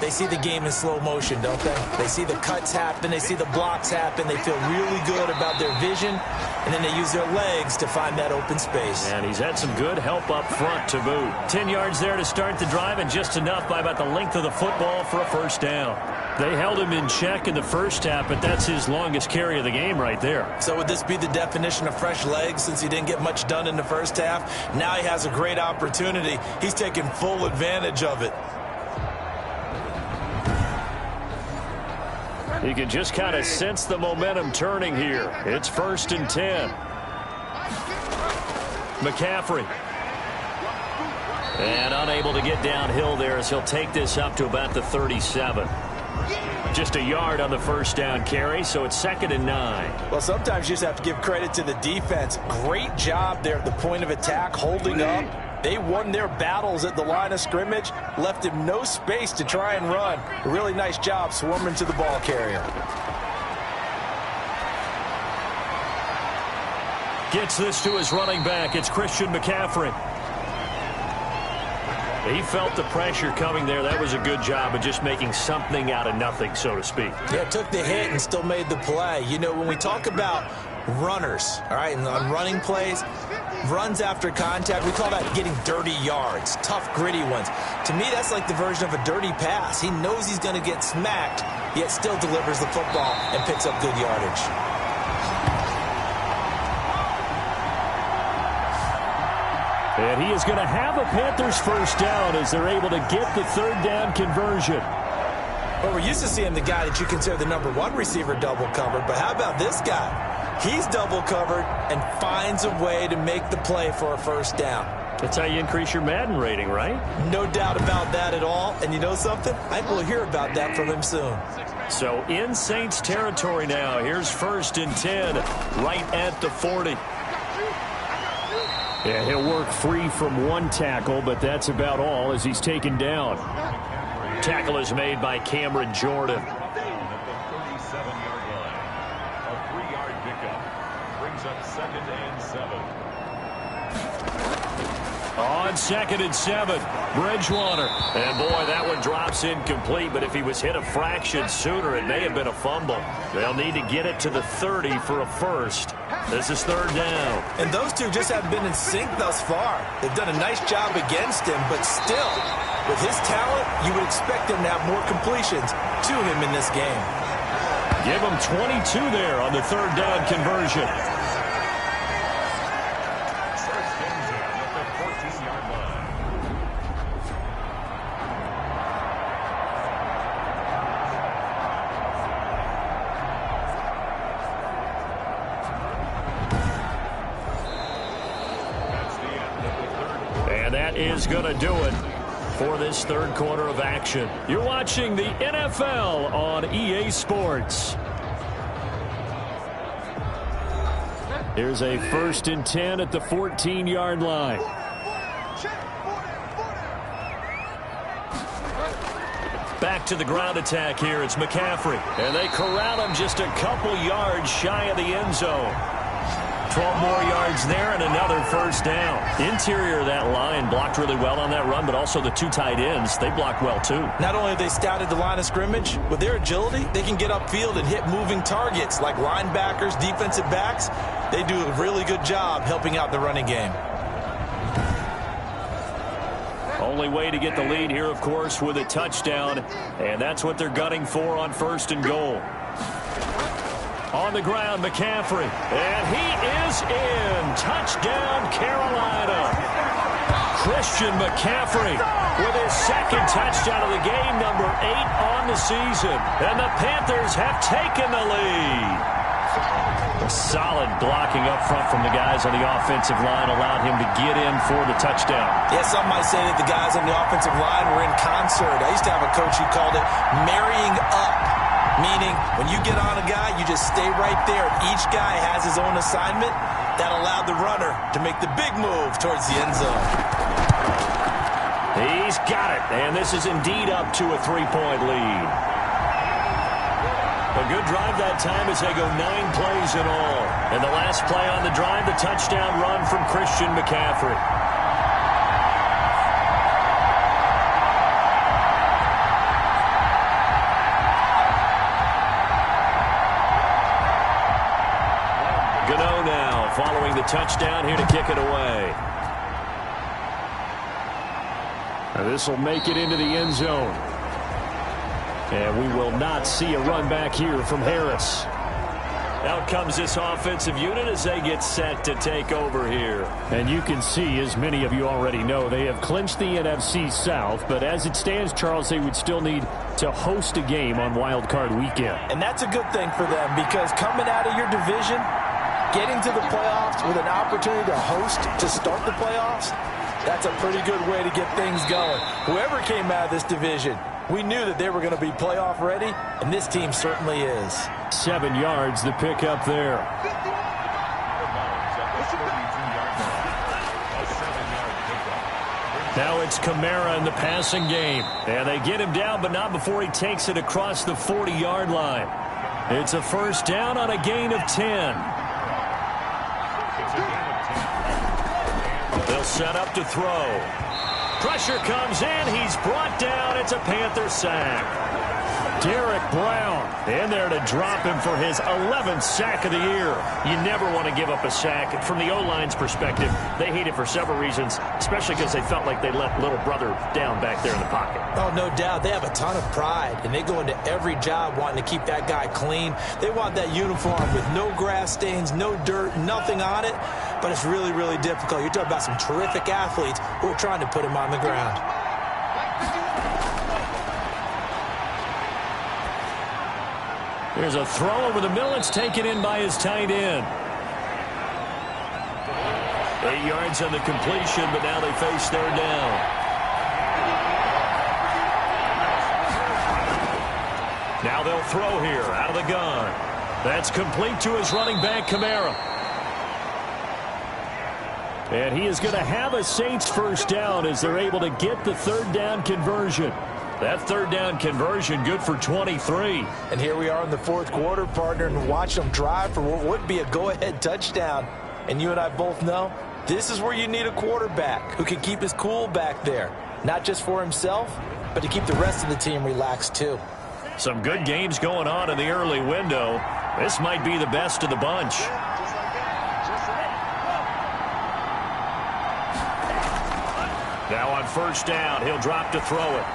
they see the game in slow motion, don't they? They see the cuts happen. They see the blocks happen. They feel really good about their vision. And then they use their legs to find that open space. And he's had some good help up front to boot. 10 yards there to start the drive, and just enough by about the length of the football for a first down. They held him in check in the first half, but that's his longest carry of the game right there. So would this be the definition of fresh legs since he didn't get much done in the first half? Now he has a great opportunity. He's taking full advantage of it. You can just kind of sense the momentum turning here. It's 1st and 10. McCaffrey. And unable to get downhill there as he'll take this up to about the 37. Just a yard on the first down carry, so it's 2nd and 9. Well, sometimes you just have to give credit to the defense. Great job there at the point of attack, holding up. They won their battles at the line of scrimmage, left him no space to try and run. A really nice job swarming to the ball carrier. Gets this to his running back. It's Christian McCaffrey. He felt the pressure coming there. That was a good job of just making something out of nothing, so to speak. Yeah, took the hit and still made the play. You know, when we talk about runners, all right, and on running plays, runs after contact, we call that getting dirty yards, tough, gritty ones. To me, that's like the version of a dirty pass. He knows he's going to get smacked, yet still delivers the football and picks up good yardage. And he is going to have a Panthers first down as they're able to get the third down conversion. Well, we're used to seeing the guy that you consider the #1 receiver double covered, but how about this guy? He's double covered and finds a way to make the play for a first down. That's how you increase your Madden rating, right? No doubt about that at all. And you know something? I think we'll hear about that from him soon. So in Saints territory now. Here's 1st and 10 right at the 40. Yeah, he'll work free from one tackle, but that's about all as he's taken down. Tackle is made by Cameron Jordan. On 2nd and 7, Bridgewater. And boy, that one drops incomplete, but if he was hit a fraction sooner, it may have been a fumble. They'll need to get it to the 30 for a first. This is 3rd down. And those two just haven't been in sync thus far. They've done a nice job against him, but still, with his talent, you would expect him to have more completions to him in this game. Give him 22 there on the 3rd down conversion. And that is going to do it for this 3rd quarter of action. You're watching the NFL on EA Sports. Here's a 1st and 10 at the 14-yard line. Back to the ground attack here. It's McCaffrey. And they corral him just a couple yards shy of the end zone. 12 more yards there and another 1st down. Interior of that line blocked really well on that run, but also the 2 tight ends, they blocked well too. Not only have they scouted the line of scrimmage, with their agility, they can get upfield and hit moving targets like linebackers, defensive backs. They do a really good job helping out the running game. Only way to get the lead here, of course, with a touchdown, and that's what they're gunning for on 1st and goal. On the ground, McCaffrey. And he is in. Touchdown, Carolina. Christian McCaffrey with his 2nd touchdown of the game, number 8 on the season. And the Panthers have taken the lead. A solid blocking up front from the guys on the offensive line allowed him to get in for the touchdown. Yeah, some might say that the guys on the offensive line were in concert. I used to have a coach who called it marrying up. Meaning, when you get on a guy, you just stay right there. Each guy has his own assignment. That allowed the runner to make the big move towards the end zone. He's got it, and this is indeed up to a 3-point lead. A good drive that time as they go 9 plays in all. And the last play on the drive, the touchdown run from Christian McCaffrey. Following the touchdown here to kick it away. And this will make it into the end zone. And we will not see a run back here from Harris. Out comes this offensive unit as they get set to take over here. And you can see, as many of you already know, they have clinched the NFC South. But as it stands, Charles, they would still need to host a game on Wild Card Weekend. And that's a good thing for them because coming out of your division, getting to the playoffs with an opportunity to host to start the playoffs, that's a pretty good way to get things going. Whoever came out of this division, we knew that they were going to be playoff ready, and this team certainly is. 7 yards the pick up there. Now it's Kamara in the passing game. And they get him down, but not before he takes it across the 40-yard line. It's a 1st down on a gain of 10. They'll set up to throw. Pressure comes in. He's brought down. It's a Panther sack. Derek Brown in there to drop him for his 11th sack of the year. You never want to give up a sack. From the O-line's perspective, they hate it for several reasons, especially because they felt like they let little brother down back there in the pocket. Oh, no doubt. They have a ton of pride, and they go into every job wanting to keep that guy clean. They want that uniform with no grass stains, no dirt, nothing on it. But it's really, really difficult. You're talking about some terrific athletes who are trying to put him on the ground. There's a throw over the middle. It's taken in by his tight end. 8 yards on the completion, but now they face 3rd down. Now they'll throw here out of the gun. That's complete to his running back, Kamara. And he is going to have a Saints 1st down as they're able to get the 3rd down conversion. That 3rd down conversion good for 23. And here we are in the 4th quarter, partner, and watch them drive for what would be a go-ahead touchdown. And you and I both know This is where you need a quarterback who can keep his cool back there. Not just for himself, but to keep the rest of the team relaxed too. Some good games going on in the early window. This might be the best of the bunch. Now on first down, he'll drop to throw it.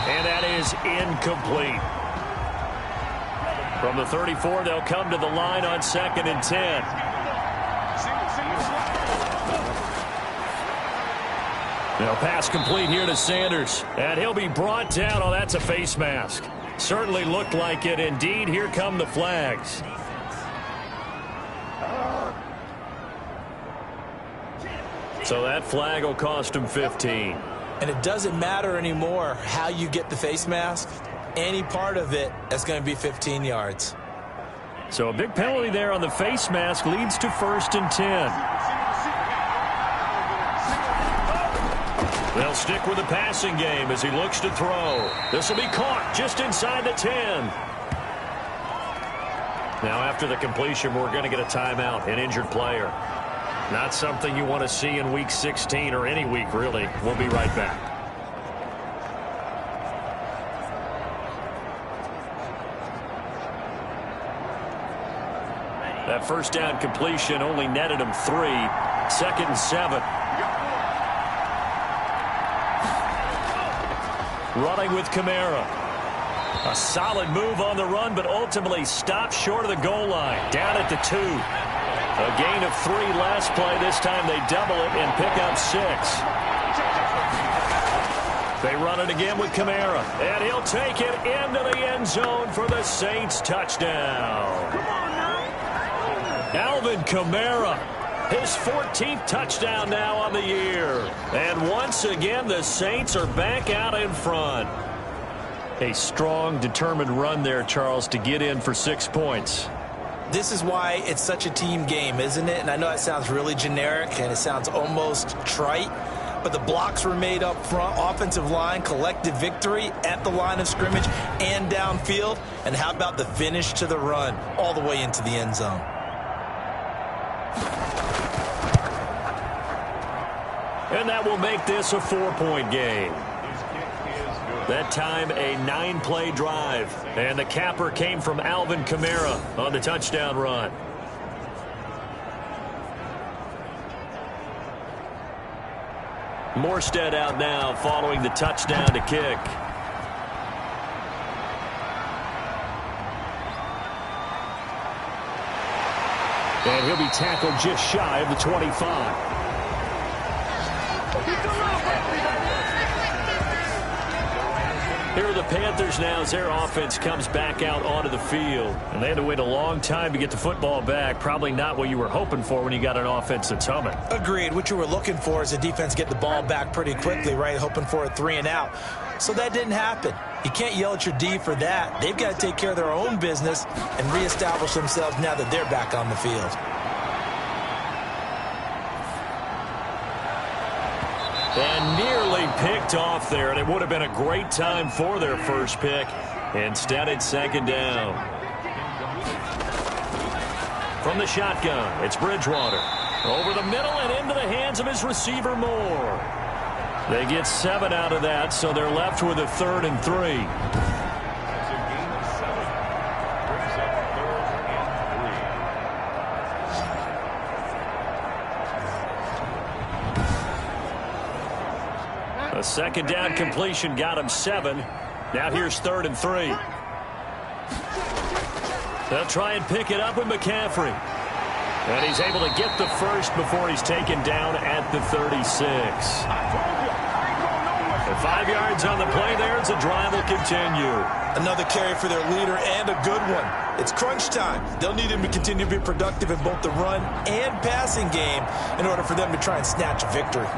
And that is incomplete. From the 34, they'll come to the line on 2nd and 10. Now pass complete here to Sanders. And he'll be brought down. Oh, that's a face mask. Certainly looked like it. Indeed, here come the flags. So that flag will cost him 15. And it doesn't matter anymore how you get the face mask. Any part of it is going to be 15 yards. So a big penalty there on the face mask leads to 1st and 10. They'll stick with the passing game as he looks to throw. This will be caught just inside the 10. Now after the completion, we're going to get a timeout, an injured player. Not something you want to see in Week 16 or any week, really. We'll be right back. That first down completion only netted him 3. 2nd and 7. Running with Kamara. A solid move on the run, but ultimately stopped short of the goal line. Down at the 2. A gain of 3 last play. This time they double it and pick up 6. They run it again with Kamara. And he'll take it into the end zone for the Saints touchdown. Alvin Kamara. His 14th touchdown now on the year. And once again, the Saints are back out in front. A strong, determined run there, Charles, to get in for 6 points. This is why it's such a team game, isn't it? And I know it sounds really generic and it sounds almost trite, but the blocks were made up front. Offensive line, collective victory at the line of scrimmage and downfield. And how about the finish to the run all the way into the end zone? And that will make this a 4-point game. That time a 9-play drive. And the capper came from Alvin Kamara on the touchdown run. Morstead out now following the touchdown to kick. And he'll be tackled just shy of the 25. Here are the Panthers now as their offense comes back out onto the field. And they had to wait a long time to get the football back. Probably not what you were hoping for when you got an offense that's humming. Agreed. What you were looking for is the defense get the ball back pretty quickly, right? Hoping for a 3 and out. So that didn't happen. You can't yell at your D for that. They've got to take care of their own business and reestablish themselves now that they're back on the field. And nearly picked off there, and it would have been a great time for their first pick. Instead, it's 2nd down. From the shotgun, it's Bridgewater. Over the middle and into the hands of his receiver, Moore. They get 7 out of that, so they're left with a 3rd and 3. A 2nd down completion got him 7. Now here's 3rd and 3. They'll try and pick it up with McCaffrey. And he's able to get the first before he's taken down at the 36. And 5 yards on the play there as the drive will continue. Another carry for their leader and a good one. It's crunch time. They'll need him to continue to be productive in both the run and passing game in order for them to try and snatch a victory.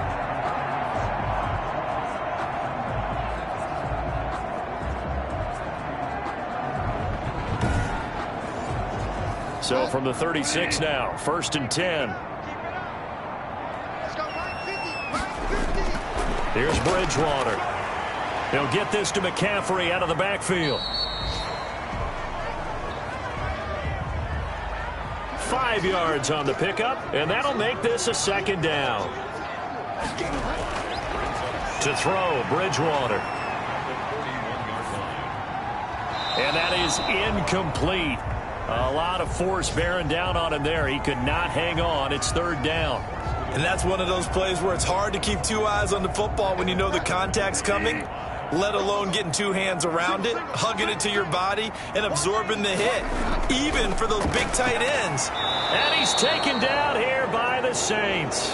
So from the 36 now, 1st and 10. Here's Bridgewater. He'll get this to McCaffrey out of the backfield. 5 yards on the pickup, and that'll make this a second down. To throw, Bridgewater. And that is incomplete. A lot of force bearing down on him there. He could not hang on. It's third down. And that's one of those plays where it's hard to keep two eyes on the football when you know the contact's coming, let alone getting two hands around it, hugging it to your body, and absorbing the hit, even for those big tight ends. And he's taken down here by the Saints.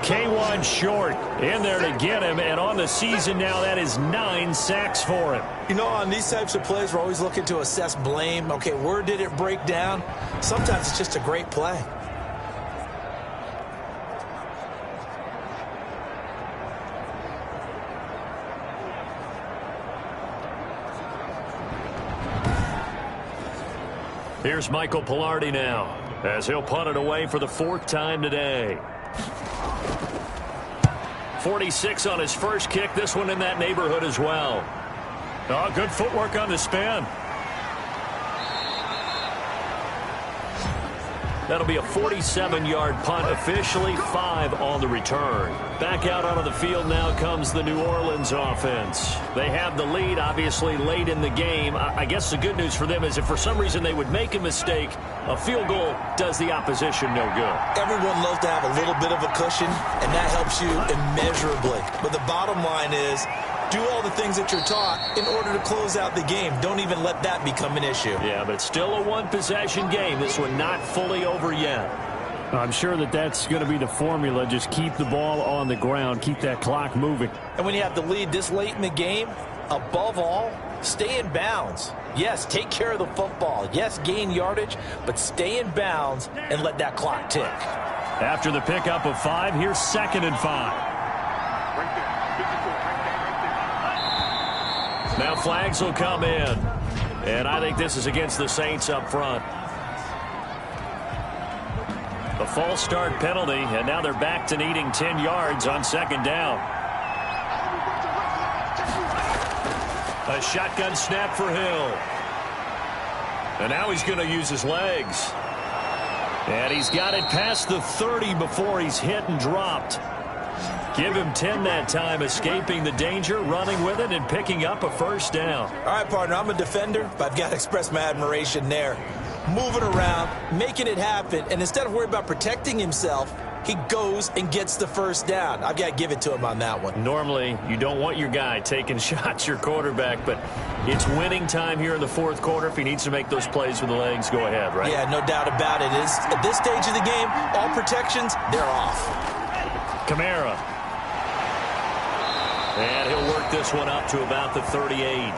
K1 short in there to get him, and on the season now, that is 9 sacks for him. You know, on these types of plays, we're always looking to assess blame. Okay, where did it break down? Sometimes it's just a great play. Here's Michael Pilardi now, as he'll punt it away for the 4th time today. 46 on his first kick. This one in that neighborhood as well. Oh, good footwork on the spin. That'll be a 47-yard punt, officially 5 on the return. Back out onto the field now comes the New Orleans offense. They have the lead, obviously, late in the game. I guess the good news for them is if for some reason they would make a mistake, a field goal does the opposition no good. Everyone loves to have a little bit of a cushion, and that helps you immeasurably. But the bottom line is, do all the things that you're taught in order to close out the game. Don't even let that become an issue. Yeah, but it's still a one-possession game. This one not fully over yet. I'm sure that that's going to be the formula. Just keep the ball on the ground. Keep that clock moving. And when you have the lead this late in the game, above all, stay in bounds. Yes, take care of the football. Yes, gain yardage, but stay in bounds and let that clock tick. After the pickup of 5, here's 2nd and 5. Now flags will come in. And I think this is against the Saints up front. A false start penalty, and now they're back to needing 10 yards on 2nd down. A shotgun snap for Hill. And now he's going to use his legs. And he's got it past the 30 before he's hit and dropped. Give him 10 that time, escaping the danger, running with it, and picking up a first down. All right, partner, I'm a defender, but I've got to express my admiration there. Moving around, making it happen, and instead of worrying about protecting himself, he goes and gets the first down. I've got to give it to him on that one. Normally, you don't want your guy taking shots, your quarterback, but it's winning time here in the 4th quarter. If he needs to make those plays with the legs, go ahead, right? Yeah, no doubt about it. At this stage of the game, all protections, they're off. Kamara. And he'll work this one up to about the 38.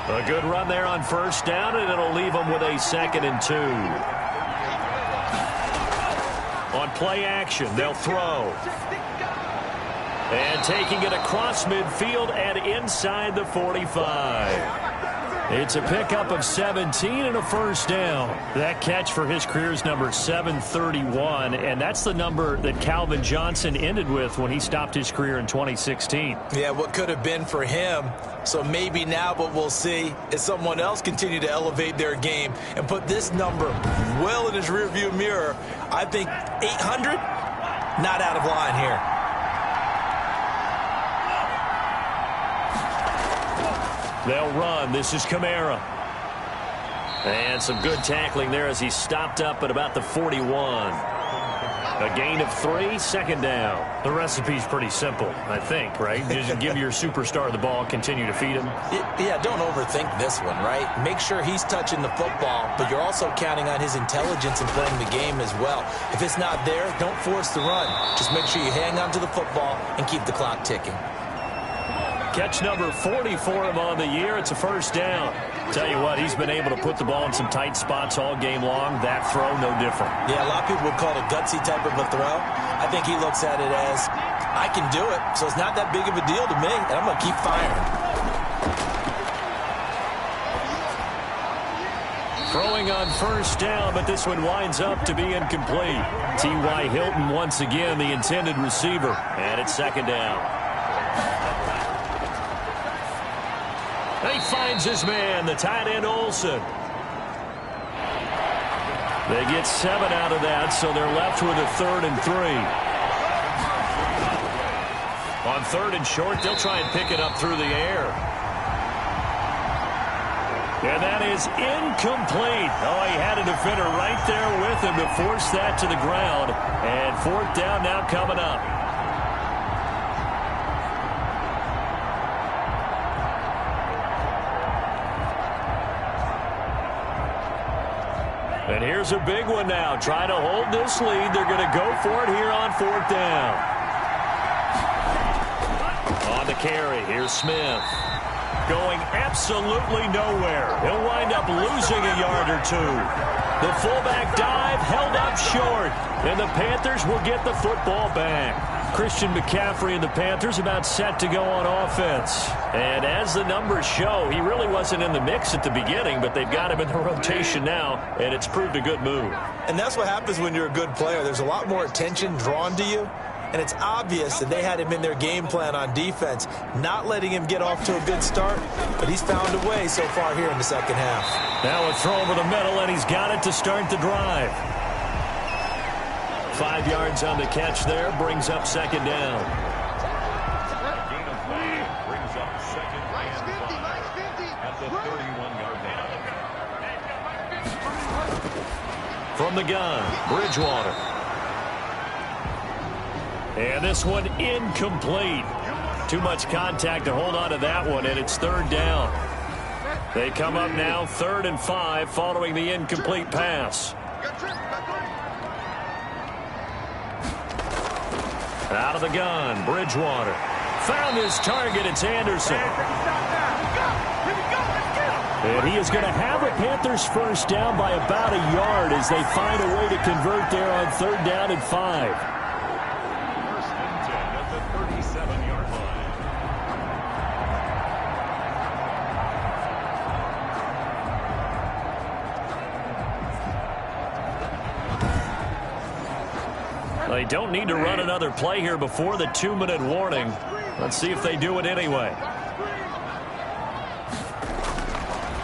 A good run there on first down, and it'll leave them with a 2nd and 2. On play action, they'll throw. And taking it across midfield and inside the 45. It's a pickup of 17 and a first down. That catch for his career is number 731, and that's the number that Calvin Johnson ended with when he stopped his career in 2016. Yeah, what could have been for him. So maybe now what we'll see is someone else continue to elevate their game and put this number well in his rearview mirror. I think 800, not out of line here. They'll run. This is Kamara. And some good tackling there as he stopped up at about the 41. A gain of 3, 2nd down. The recipe's pretty simple, I think, right? Just give your superstar the ball, continue to feed him. Yeah, don't overthink this one, right? Make sure he's touching the football, but you're also counting on his intelligence in playing the game as well. If it's not there, don't force the run. Just make sure you hang on to the football and keep the clock ticking. Catch number 40 for him on the year. It's a first down. Tell you what, he's been able to put the ball in some tight spots all game long. That throw, no different. Yeah, a lot of people would call it a gutsy type of a throw. I think he looks at it as, I can do it, so it's not that big of a deal to me, and I'm going to keep firing. Throwing on first down, but this one winds up to be incomplete. T.Y. Hilton once again the intended receiver, and it's 2nd down. He finds his man, the tight end Olsen. They get 7 out of that, so they're left with a 3rd and 3. On 3rd and short, they'll try and pick it up through the air. And that is incomplete. Oh, he had a defender right there with him to force that to the ground. And 4th down now coming up. And here's a big one now. Trying to hold this lead. They're going to go for it here on 4th down. On the carry, here's Smith. Going absolutely nowhere. He'll wind up losing a yard or 2. The fullback dive held up short. And the Panthers will get the football back. Christian McCaffrey and the Panthers about set to go on offense. And as the numbers show, he really wasn't in the mix at the beginning, but they've got him in the rotation now, and it's proved a good move. And that's what happens when you're a good player. There's a lot more attention drawn to you. And it's obvious that they had him in their game plan on defense, not letting him get off to a good start, but he's found a way so far here in the second half. Now a throw over the middle, and he's got it to start the drive. 5 yards on the catch there, brings up 2nd down. Gain of 5 brings up 2nd and 5 at the 31-yard line. From the gun, Bridgewater. And this one incomplete. Too much contact to hold on to that one, and it's 3rd down. They come up now 3rd and 5 following the incomplete pass. Out of the gun, Bridgewater. Found his target, it's Anderson. And he is going to have a Panthers first down by about a yard as they find a way to convert there on 3rd down and 5. They don't need to run another play here before the 2-minute warning. Let's see if they do it anyway.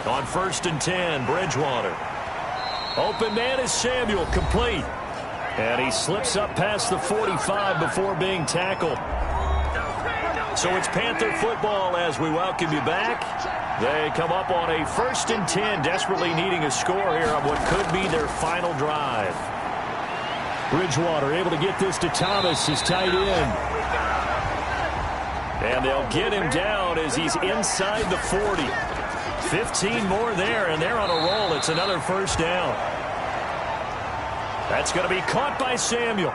On 1st and 10, Bridgewater. Open man is Samuel, complete. And he slips up past the 45 before being tackled. So it's Panther football as we welcome you back. They come up on a 1st and 10, desperately needing a score here on what could be their final drive. Bridgewater able to get this to Thomas, his tight end. And they'll get him down as he's inside the 40. 15 more there, and they're on a roll. It's another 1st down. That's going to be caught by Samuel.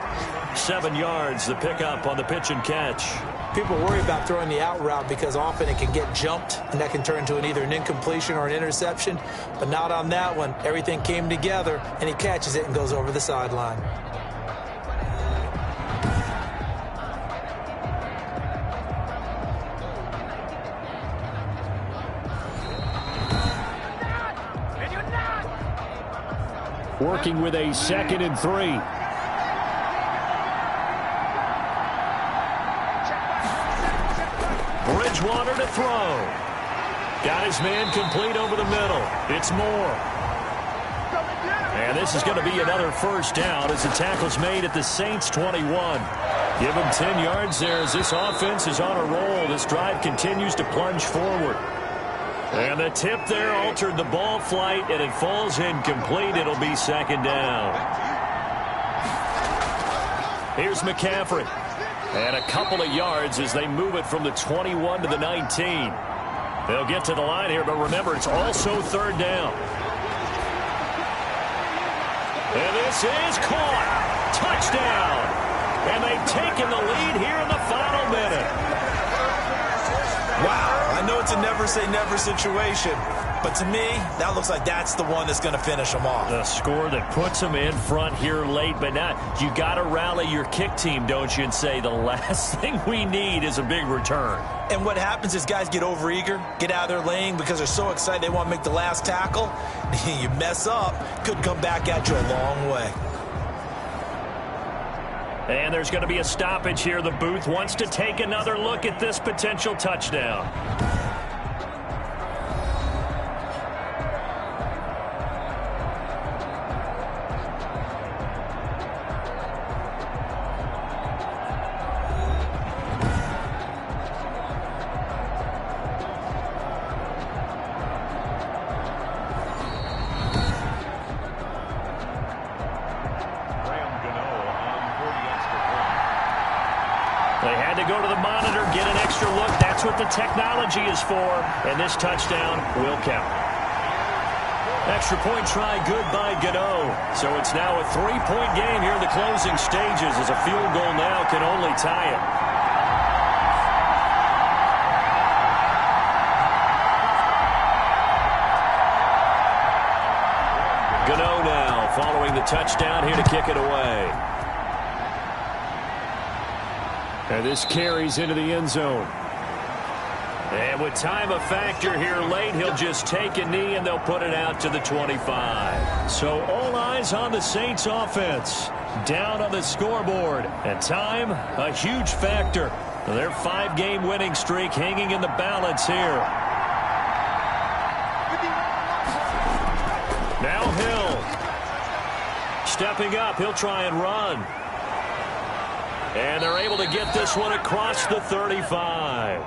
7 yards, the pickup on the pitch and catch. People worry about throwing the out route because often it can get jumped, and that can turn into either an incompletion or an interception. But not on that one. Everything came together, and he catches it and goes over the sideline. Working with a 2nd and 3. Bridgewater to throw. Got his man complete over the middle. It's Moore. And this is going to be another 1st down as the tackle's made at the Saints 21. Give him 10 yards there as this offense is on a roll. This drive continues to plunge forward. And the tip there altered the ball flight, and it falls incomplete. It'll be 2nd down. Here's McCaffrey. And a couple of yards as they move it from the 21 to the 19. They'll get to the line here, but remember, it's also 3rd down. And this is caught. Touchdown. And they've taken the lead here in the final minute. Wow. I know it's a never-say-never situation, but to me, that looks like that's the one that's going to finish them off. The score that puts them in front here late, but now you got to rally your kick team, don't you, and say the last thing we need is a big return. And what happens is guys get overeager, get out of their lane because they're so excited they want to make the last tackle. You mess up, could come back at you a long way. And there's going to be a stoppage here. The booth wants to take another look at this potential touchdown. what the technology is for, and this touchdown will count. Extra point try good by Gano. So it's now a 3-point game here in the closing stages as a field goal now can only tie it. Gano now following the touchdown here to kick it away. And this carries into the end zone. And with time a factor here late, he'll just take a knee and they'll put it out to the 25. So all eyes on the Saints offense. Down on the scoreboard. And time, a huge factor. Their 5-game winning streak hanging in the balance here. Now Hill. Stepping up, he'll try and run. And they're able to get this one across the 35.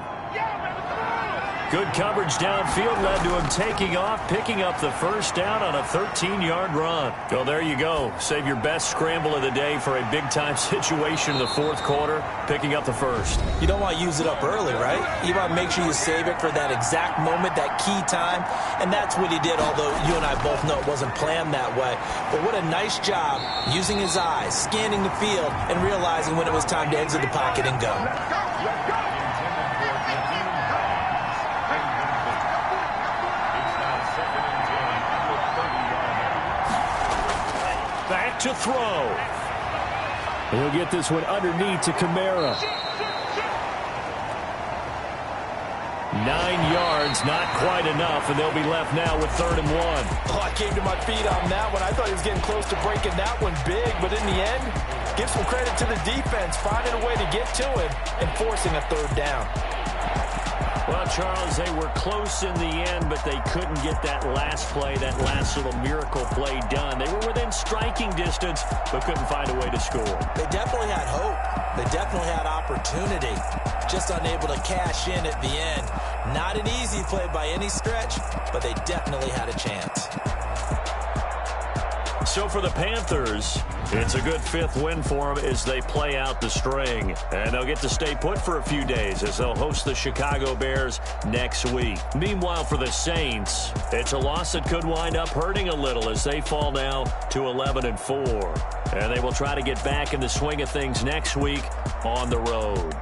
Good coverage downfield led to him taking off, picking up the first down on a 13-yard run. Well, there you go. Save your best scramble of the day for a big-time situation in the fourth quarter, picking up the first. You don't want to use it up early, right? You want to make sure you save it for that exact moment, that key time, and that's what he did, although you and I both know it wasn't planned that way. But what a nice job using his eyes, scanning the field, and realizing when it was time to exit the pocket and go. Back to throw. He'll get this one underneath to Kamara. 9 yards, not quite enough, and they'll be left now with 3rd and 1. Oh, I came to my feet on that one. I thought he was getting close to breaking that one big, but in the end, give some credit to the defense, finding a way to get to him and forcing a 3rd down. Well, Charles, they were close in the end, but they couldn't get that last play, that last little miracle play done. They were within striking distance, but couldn't find a way to score. They definitely had hope. They definitely had opportunity. Just unable to cash in at the end. Not an easy play by any stretch, but they definitely had a chance. So for the Panthers, it's a good 5th win for them as they play out the string. And they'll get to stay put for a few days as they'll host the Chicago Bears next week. Meanwhile, for the Saints, it's a loss that could wind up hurting a little as they fall now to 11-4. And they will try to get back in the swing of things next week on the road.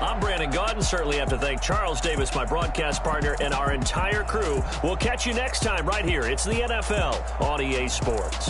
I'm Brandon Gaudin. Certainly have to thank Charles Davis, my broadcast partner, and our entire crew. We'll catch you next time right here. It's the NFL on EA Sports.